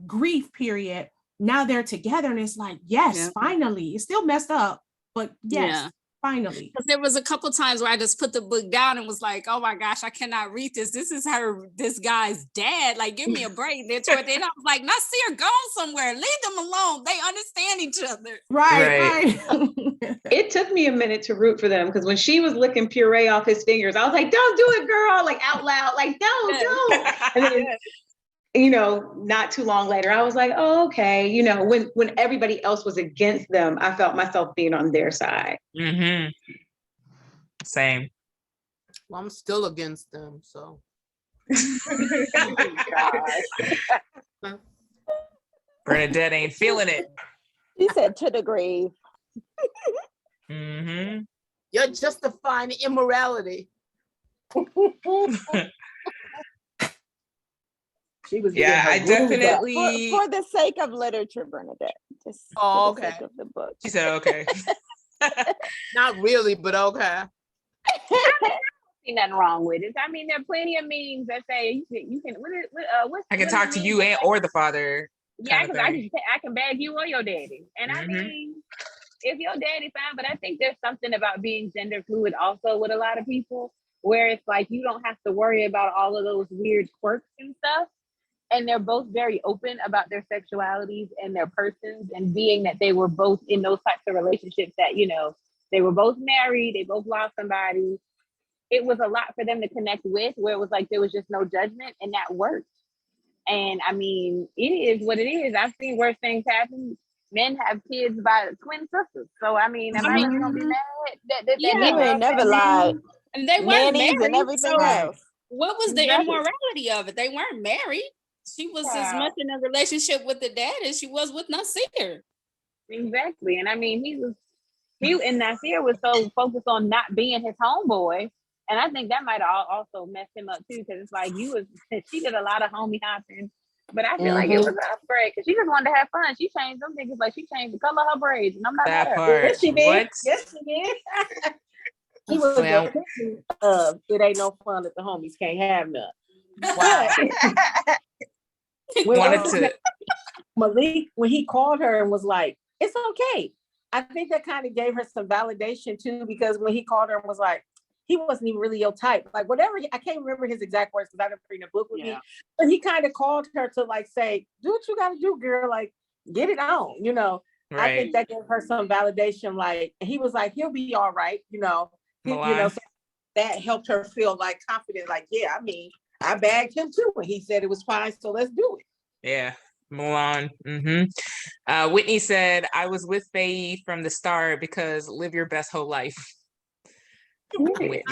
grief period. Now they're together and it's like, yes, finally. It's still messed up, but yes, finally. Because there was a couple times where I just put the book down and was like, oh my gosh, I cannot read this. This is this guy's dad. Like, give me a break. Then toward the end, I was like, Nasir, go somewhere. Leave them alone. They understand each other. Right. It took me a minute to root for them, because when she was licking puree off his fingers, I was like, don't do it, girl. Like, out loud, like, don't. And then, you know, not too long later, I was like, oh, okay. You know, when everybody else was against them, I felt myself being on their side. Same. Well, I'm still against them, so. Bernadette ain't feeling it. He said to the grave. You're justifying immorality. She was I definitely for the sake of literature, Bernadette. Just for the sake of the book. She said okay. Not really, but okay. See nothing wrong with it. I mean, there are plenty of memes that say you can. I can talk to you and or the father. Yeah, because I can bag you or your daddy, and I mean, if your daddy fine, but I think there's something about being gender fluid also with a lot of people, where it's like you don't have to worry about all of those weird quirks and stuff. And they're both very open about their sexualities and their persons, and being that they were both in those types of relationships that, you know, they were both married, they both lost somebody. It was a lot for them to connect with, where it was like there was just no judgment, and that worked. And I mean, it is what it is. I've seen worse things happen. Men have kids by twin sisters. So I mean, am I really gonna be mad that you ain't never lied? And they weren't married and everything else. What was the immorality of it? They weren't married. She was as much in a relationship with the dad as she was with Nasir. Exactly. And I mean, he and Nasir was so focused on not being his homeboy. And I think that might have also messed him up too, because it's like she did a lot of homie hopping, but I feel like it was an upgrade because she just wanted to have fun. She changed them niggas, like she changed the color of her braids, and I'm not that mad at part. her. Yes, she did. What? Yes, she did. He was it ain't no fun if the homies can't have none. Wow. Malik, when he called her and was like, it's okay. I think that kind of gave her some validation too, because when he called her and was like, he wasn't even really your type. Like whatever, I can't remember his exact words because I didn't bring the book with me. But he kind of called her to like say, do what you gotta do, girl. Like, get it on, you know. Right. I think that gave her some validation. Like, and he was like, he'll be all right, you know. So that helped her feel like confident, like, yeah, I mean, I bagged him too, and he said it was fine, so let's do it. Yeah, Milan. Whitney said, I was with Faye from the start because live your best whole life. Whitney.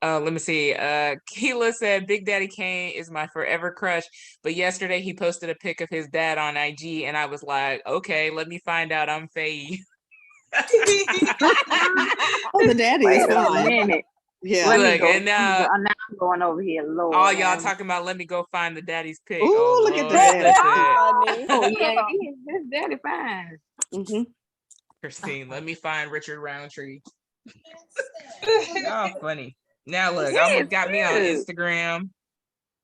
Let me see. Keela said, Big Daddy Kane is my forever crush, but yesterday he posted a pic of his dad on IG, and I was like, okay, let me find out I'm Faye. The daddy is fine. Yeah. Look, and now I'm going over here. Lord, all y'all talking about, let me go find the daddy's pic. Oh, look at that. Oh, yeah, his daddy fine. Christine, let me find Richard Roundtree. Oh, funny. Now look, almost got me on Instagram.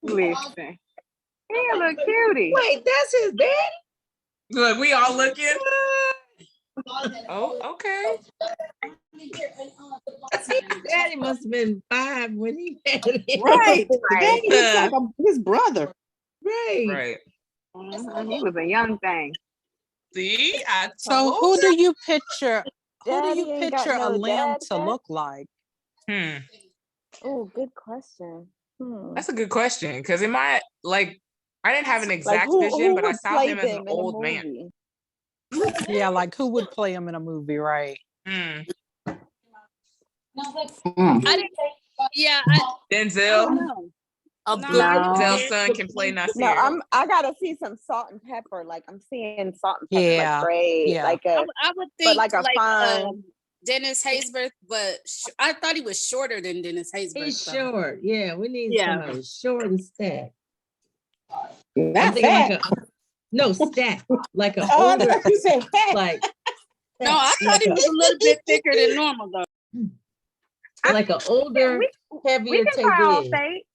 Listen. He a little cutie. Wait, that's his daddy? Look, we all looking. Oh, okay. Daddy must have been 5 when he had it. Right. Daddy looks like his brother. Right. He was a young thing. See, so who do you picture? Who do you picture a lamb to look like? Oh, good question. That's a good question, because in my I didn't have an exact vision, but I saw him as an old man. Yeah, like who would play him in a movie, right? I didn't. Yeah, Denzel. A No, good No. Son can play No, Nasir. I gotta see some salt and pepper. Like I'm seeing salt and pepper Yeah, like great, yeah. like I a would but think like a like fun. Dennis Haysbert, but I thought he was shorter than Dennis Haysbert. He's So. short. Yeah, we need Yeah. somebody short and stacked. I'm Not thinking fat. like no stack, like an Oh, I older, thought you said fat. like No, I thought he was a little bit thicker than normal though. like an older, We heavier can call Tay Fate.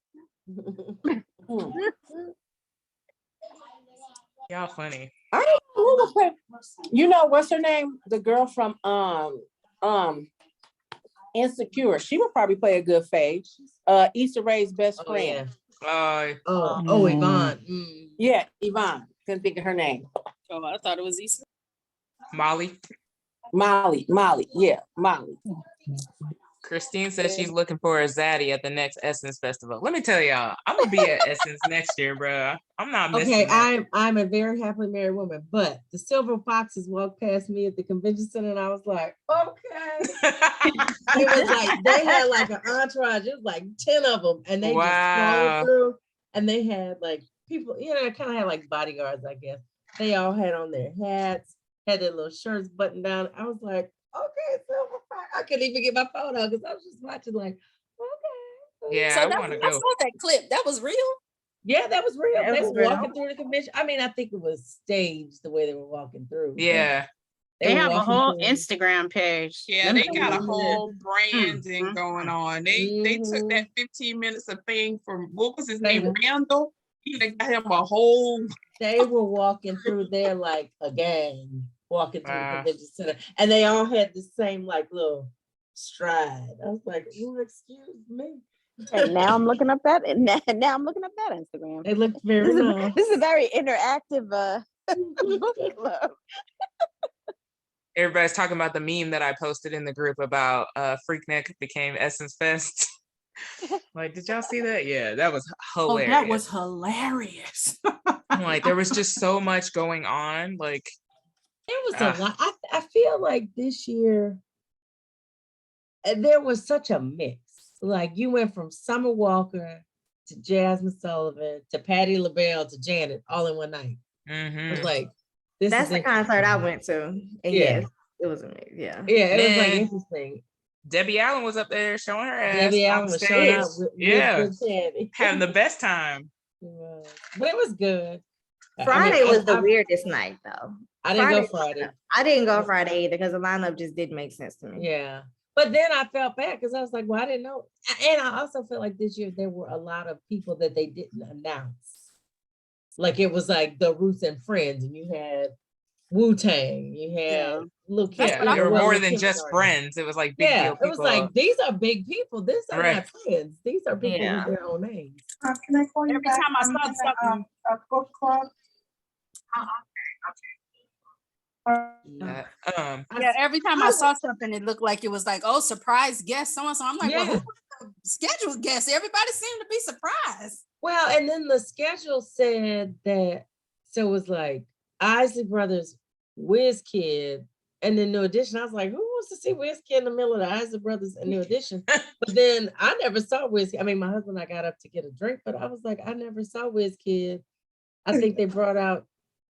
Y'all funny. I don't know who would play. You know what's her name? The girl from Insecure. She would probably play a good Faye. Issa Rae's best Oh, friend. yeah. Oh, Yvonne. Mm. Yeah, Yvonne. Couldn't think of her name. Oh, I thought it was Issa. Molly. Molly. Yeah, Molly. Christine says she's looking for a Zaddy at the next Essence Festival. Let me tell y'all, I'm gonna be at Essence next year, bro. I'm not missing Okay, that. I'm a very happily married woman, but the Silver Foxes walked past me at the convention center, and I was like, okay. It was like they had like an entourage. It was like 10 of them, and they just scrolled through, and they had like people, kind of had like bodyguards, I guess. They all had on their hats, had their little shirts buttoned down. I was like, okay, Silver Fox. I couldn't even get my phone out because I was just watching like, okay. Yeah, So I want to go. I saw that clip. That was real. Yeah, that was real. That They was were real. walking through the convention. I mean, I think it was staged the way they were walking through. Yeah. They were have a walking whole through. Instagram page. Yeah, Let they me got a see. whole branding going on. They took that 15 minutes of thing from what was his name? Randall. He got him a whole. They were walking through there like a gang, walking through the convention center, and they all had the same like little stride. I was like, "Oh, excuse me." And now I'm looking up that, and now I'm looking up that Instagram. It looked very nice. This is a very interactive book club. Everybody's talking about the meme that I posted in the group about Freaknik became Essence Fest. Like, did y'all see that? Yeah, that was hilarious. Oh, that was hilarious. Like, there was just so much going on. Like, there was a lot. I feel like this year there was such a mix. Like you went from Summer Walker to Jasmine Sullivan to Patti LaBelle to Janet all in one night. It was like that's the concert I went to. And yes, it was amazing. Yeah, it was like interesting. Debbie Allen was up there showing her ass. Debbie Allen was showing up with having the best time. But it was good. Friday was the weirdest night though. I didn't go Friday. I didn't go Friday either because the lineup just didn't make sense to me. Yeah. But then I felt bad because I was like, well, I didn't know. And I also feel like this year there were a lot of people that they didn't announce. Like it was like the Roots and Friends, and you had Wu-Tang, you had Lil Kim. Yeah, there were more than just friends. It was like big deal people. It was like these are big people. These are not friends. These are people with their own names. Can I call you Every back? time I saw something, a book club. Yeah, every time I saw something, it looked like it was like, oh, surprise guest, so and so. I'm like, well, who was the scheduled guest? Everybody seemed to be surprised. Well, and then the schedule said that, so it was like Isley Brothers, WizKid, and then New Edition. I was like, who wants to see WizKid in the middle of the Isley Brothers and New Edition? But then I never saw WizKid. I mean, my husband and I got up to get a drink, but I was like, I never saw WizKid. I think they brought out,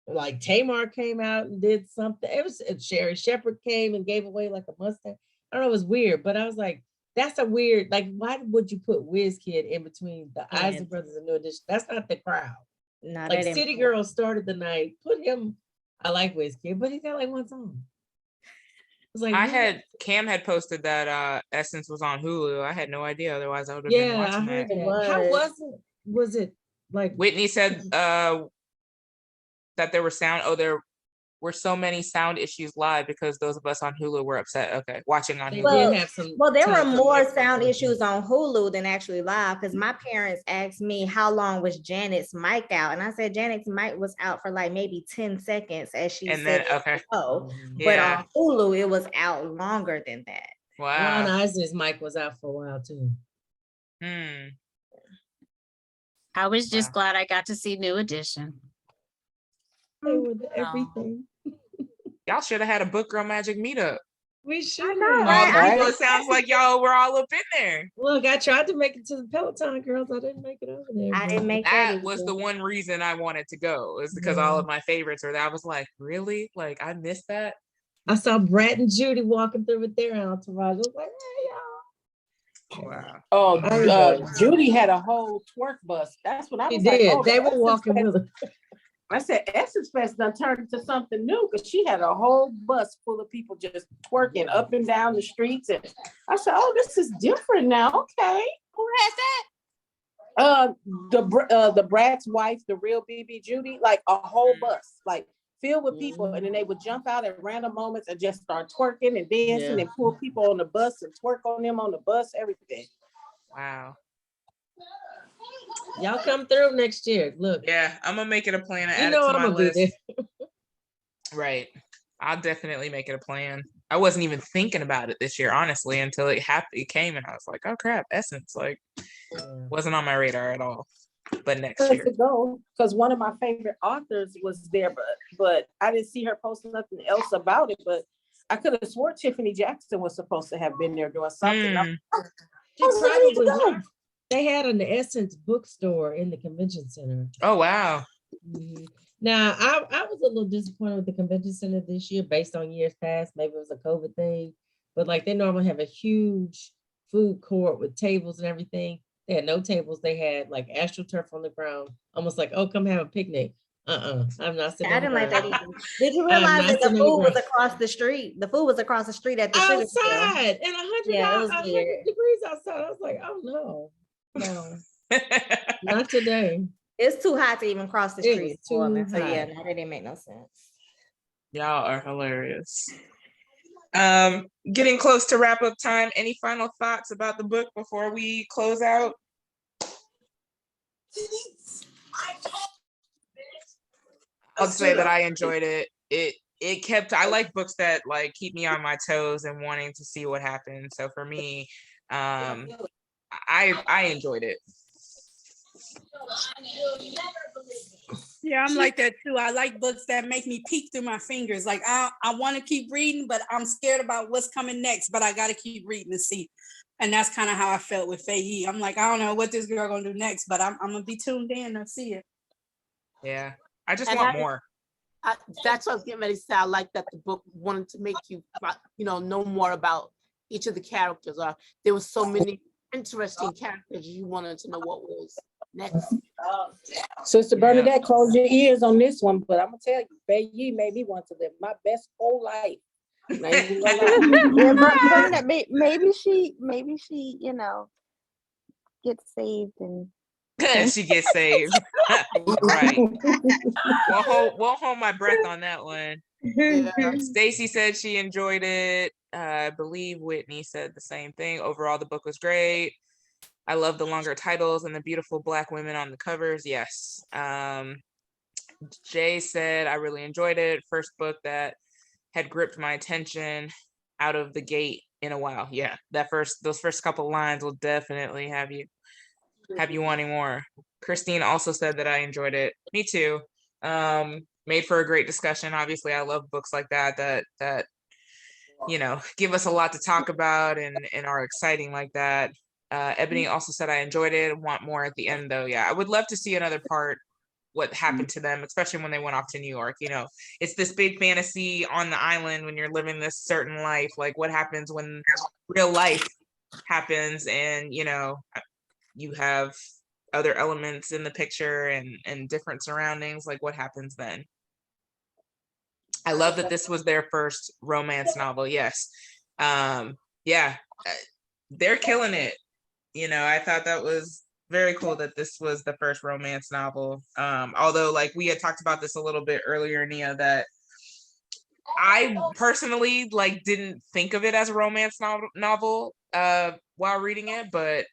like Tamar came out and did something. It was Sherry Shepherd came and gave away like a Mustang. I don't know, it was weird, but I was like, that's a weird, like, why would you put WizKid in between the Isley Brothers and New Edition? That's not the crowd. No, like City Girls started the night, put him, I like WizKid, but he got like one song. It was like, Cam had posted that Essence was on Hulu. I had no idea, otherwise I would have been watching that. How was it like Whitney said that there were there were so many sound issues live because those of us on Hulu were upset. Okay, watching on Hulu. Well, there were more sound issues on Hulu than actually live because my parents asked me how long was Janet's mic out, and I said Janet's mic was out for like maybe 10 seconds, as she said. But on Hulu it was out longer than that. Wow. Ron Isley's mic was out for a while too. I was just glad I got to see New Edition. They were everything. Y'all should have had a Book Girl Magic meetup. We should. know, All right? the people, it sounds like y'all were all up in there. Look, I tried to make it to the Peloton girls. I didn't make it over there. I didn't make that was the one reason I wanted to go, is because all of my favorites are that. I was like, really? Like, I missed that. I saw Brett and Judy walking through with their entourage. I was like, hey, y'all. Wow. Oh, Judy had a whole twerk bus. That's what I was like. Oh, they were walking with her. I said, Essence Fest done turned into something new, because she had a whole bus full of people just twerking up and down the streets. And I said, oh, this is different now. Okay. Who has that? The Brad's wife, the real BB Judy, like a whole bus, like filled with people. And then they would jump out at random moments and just start twerking and dancing and pull people on the bus and twerk on them on the bus, everything. Wow. Y'all come through next year. Look. Yeah, I'm gonna make it a plan to You add know it to I'm my gonna be list. there. Right. I'll definitely make it a plan. I wasn't even thinking about it this year, honestly, until it happened. It came, and I was like, "Oh crap, Essence!" Like, wasn't on my radar at all. But next year, To go, because one of my favorite authors was there, but I didn't see her post nothing else about it. But I could have swore Tiffany Jackson was supposed to have been there doing something. They had an Essence bookstore in the convention center. Oh wow. Now I was a little disappointed with the convention center this year based on years past. Maybe it was a COVID thing, but like they normally have a huge food court with tables and everything. They had no tables. They had like astroturf on the ground, almost like, oh, come have a picnic. I'm not sitting. I didn't like that either. Did you realize that the food was across the street? The food was across the street at the outside and 100 weird. degrees outside. I was like, oh no, not today. It's too hot to even cross the street. So yeah, that didn't make no sense. Y'all are hilarious. Getting close to wrap up time. Any final thoughts about the book before we close out? I'll say that I enjoyed it. It kept, I like books that like keep me on my toes and wanting to see what happens. So for me, I enjoyed it. Yeah, I'm like that too. I like books that make me peek through my fingers. Like I want to keep reading, but I'm scared about what's coming next, but I got to keep reading to see. And that's kind of how I felt with Faye. I'm like, I don't know what this girl gonna do next, but I'm gonna be tuned in and see it. Yeah, I just want more. That's what I was getting ready to say. I like that the book wanted to make you, know more about each of the characters. There was so many interesting characters. You wanted to know what was next. Sister Bernadette, close your ears on this one, but I'm gonna tell you, Faye made me want to live my best whole life. Maybe she, gets saved and she gets saved. Right. Won't hold my breath on that one. Stacy said she enjoyed it. I believe Whitney said the same thing. Overall, the book was great. I love the longer titles and the beautiful Black women on the covers. Yes. Jay said, I really enjoyed it. First book that had gripped my attention out of the gate in a while. Yeah, those first couple lines will definitely have you wanting more. Christine also said that I enjoyed it. Me too. Made for a great discussion. Obviously, I love books like that give us a lot to talk about and are exciting like that. Ebony also said I enjoyed it. Want more at the end though. Yeah, I would love to see another part. What happened to them, especially when they went off to New York. It's this big fantasy on the island when you're living this certain life. Like what happens when real life happens and you have other elements in the picture and different surroundings. Like what happens then? I love that this was their first romance novel. Yes. They're killing it. I thought that was very cool that this was the first romance novel. Although like we had talked about this a little bit earlier, Nia, that I personally like didn't think of it as a romance novel while reading it, but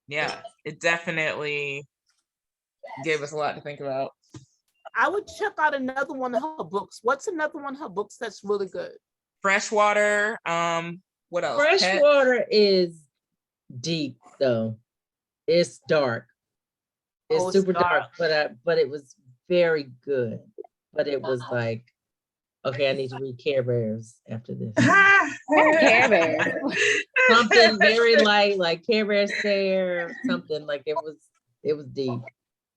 yeah, it definitely gave us a lot to think about. I would check out another one of her books. What's another one of her books that's really good? Freshwater. What else? Freshwater is deep though. It's dark. It's super dark, but it was very good. But it was like Okay, I need to read Care Bears after this. Care Bears. Something very light, like Care Bears stare, something like it was deep.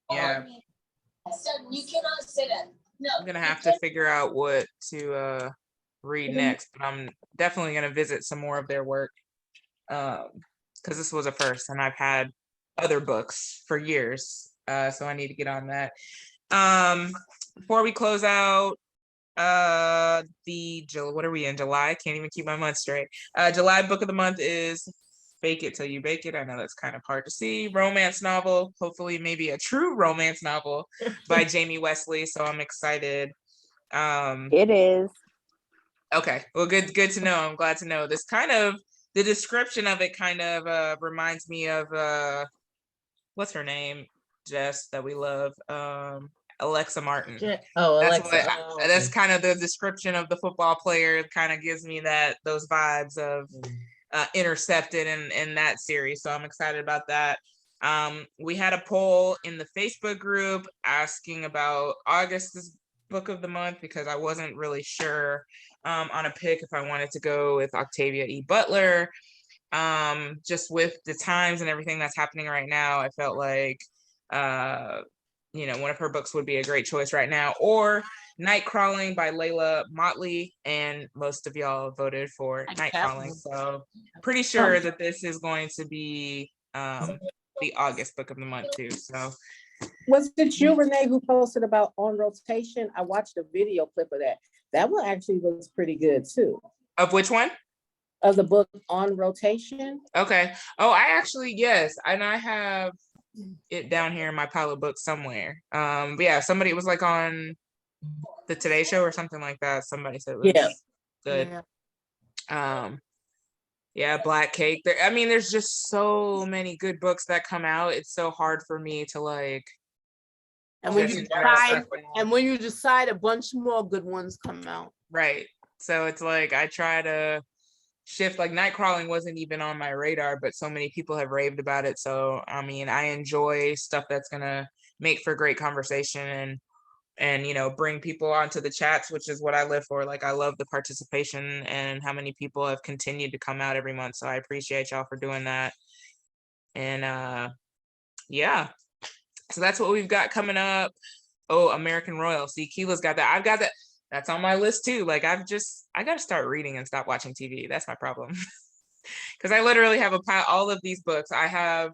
Yeah. You cannot say that. No. I'm gonna have to figure out what to read next, but I'm definitely gonna visit some more of their work. Because this was a first, and I've had other books for years. So I need to get on that. Before we close out, what are we in? July? I can't even keep my month straight. July book of the month is Fake It Till You Bake It. I know that's kind of hard to see. Romance novel, hopefully maybe a true romance novel by Jamie Wesley. So I'm excited. It is. Okay, well, good to know. I'm glad to know. This kind of, the description of it kind of reminds me of what's her name, Jess, that we love, Alexa Martin. Oh, that's Alexa. What that's kind of the description of the football player. It kind of gives me those vibes of Intercepted in that series. So I'm excited about that. We had a poll in the Facebook group asking about August's book of the month because I wasn't really sure on a pick if I wanted to go with Octavia E. Butler. Just with the times and everything that's happening right now, I felt like one of her books would be a great choice right now, or Night Crawling by Layla Motley, and most of y'all voted for Night Crawling. So pretty sure that this is going to be the August book of the month too. So was it you, Renee, who posted about On Rotation? I watched a video clip of that. That one actually was pretty good too. Of which one? Of the book On Rotation. Okay. Oh, I actually, yes. And I have it down here in my pile of books somewhere. But yeah, somebody was like on the Today Show or something like that. Somebody said it was good. Yeah. Black Cake. There's just so many good books that come out. It's so hard for me to like. And when you decide, a bunch more good ones come out. Right. So it's like I try to shift. Like Night Crawling wasn't even on my radar, but so many people have raved about it. So I enjoy stuff that's gonna make for great conversation and bring people onto the chats, which is what I live for. Like I love the participation and how many people have continued to come out every month. So I appreciate y'all for doing that. And yeah. So that's what we've got coming up. Oh, American Royal. See, Keela's got that. I've got that. That's on my list too. Like I got to start reading and stop watching TV. That's my problem. Because I literally have all of these books. I have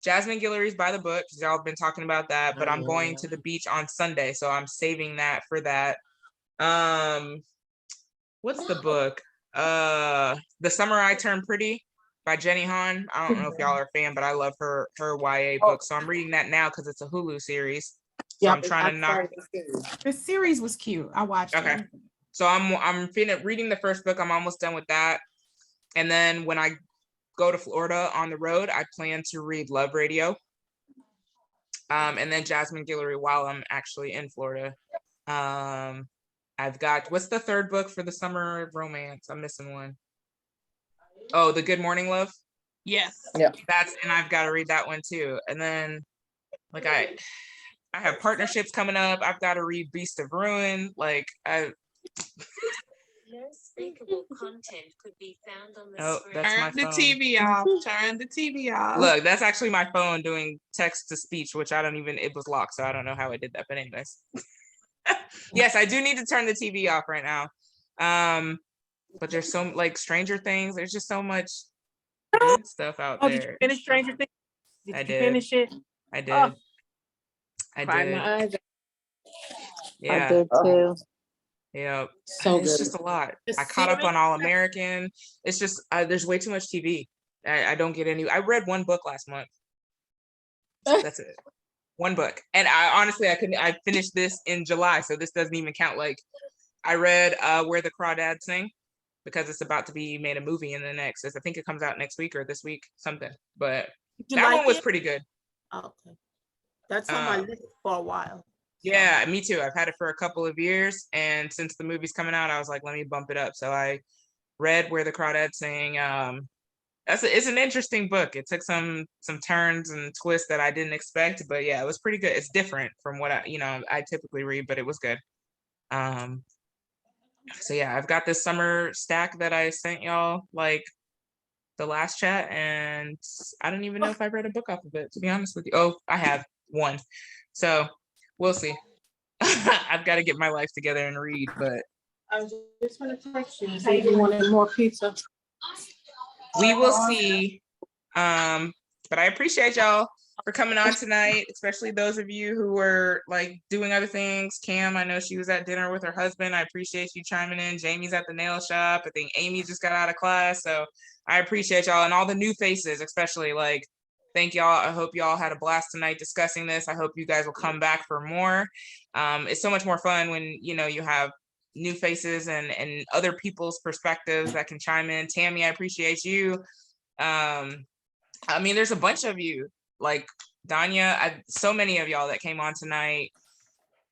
Jasmine Guillory's By the Book, because y'all have been talking about that, but I'm going to the beach on Sunday, so I'm saving that for that. What's the book? The Summer I Turned Pretty by Jenny Han. I don't know if y'all are a fan, but I love her YA book. So I'm reading that now because it's a Hulu series. So I'm trying to knock. The series was cute. I watched it. Okay. So I'm reading the first book. I'm almost done with that. And then when I go to Florida on the road, I plan to read Love Radio. And then Jasmine Guillory while I'm actually in Florida. I've got, what's the third book for the summer romance? I'm missing one. Oh, The Good Morning Love. Yes. Yeah. And I've got to read that one too. And then like I have partnerships coming up. I've got to read Beast of Ruin. Like Unspeakable content could be found on the screen. That's my phone. Turn the TV off. Look, that's actually my phone doing text to speech, which it was locked, so I don't know how I did that. But anyways. Yes, I do need to turn the TV off right now. But there's so like Stranger Things. There's just so much good stuff out there. Did you finish Stranger Things? Did you finish it? I did. I cried did. my eyes. Yeah. I did too. Yeah. So it's good. just a lot. I caught up on All American. It's just there's way too much TV. I don't get any. I read one book last month. That's it. One book. And I finished this in July, so this doesn't even count. Like I read Where the Crawdads Sing because it's about to be made a movie in the next. I think it comes out next week or this week, something. But that one was pretty good. Oh, okay. That's on my list for a while. Yeah, me too. I've had it for a couple of years, and since the movie's coming out, I was like, let me bump it up. So I read Where the Crawdads Sing. It's an interesting book. It took some turns and twists that I didn't expect, but yeah, it was pretty good. It's different from what I typically read, but it was good. So yeah, I've got this summer stack that I sent y'all like the last chat, and I don't even know if I've read a book off of it, to be honest with you. Oh, I have one. So we'll see. I've got to get my life together and read, but I was just going to text you and say you wanted more pizza. We will see. But I appreciate y'all for coming on tonight, especially those of you who were like doing other things. Cam, I know she was at dinner with her husband. I appreciate you chiming in. Jamie's at the nail shop. I think Amy just got out of class. So I appreciate y'all, and all the new faces, especially. Like, thank y'all. I hope y'all had a blast tonight discussing this. I hope you guys will come back for more. It's so much more fun when, you know, you have new faces and other people's perspectives that can chime in. Tammy, I appreciate you. I mean, there's a bunch of you, like Danya, so many of y'all that came on tonight,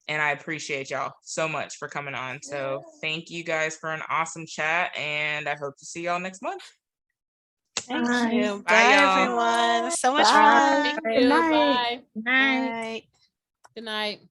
and I appreciate y'all so much for coming on. So thank you guys for an awesome chat, and I hope to see y'all next month. Thank Bye. you. Bye, Bye, y'all. everyone. So much Bye. fun. Good night. Bye. Good night.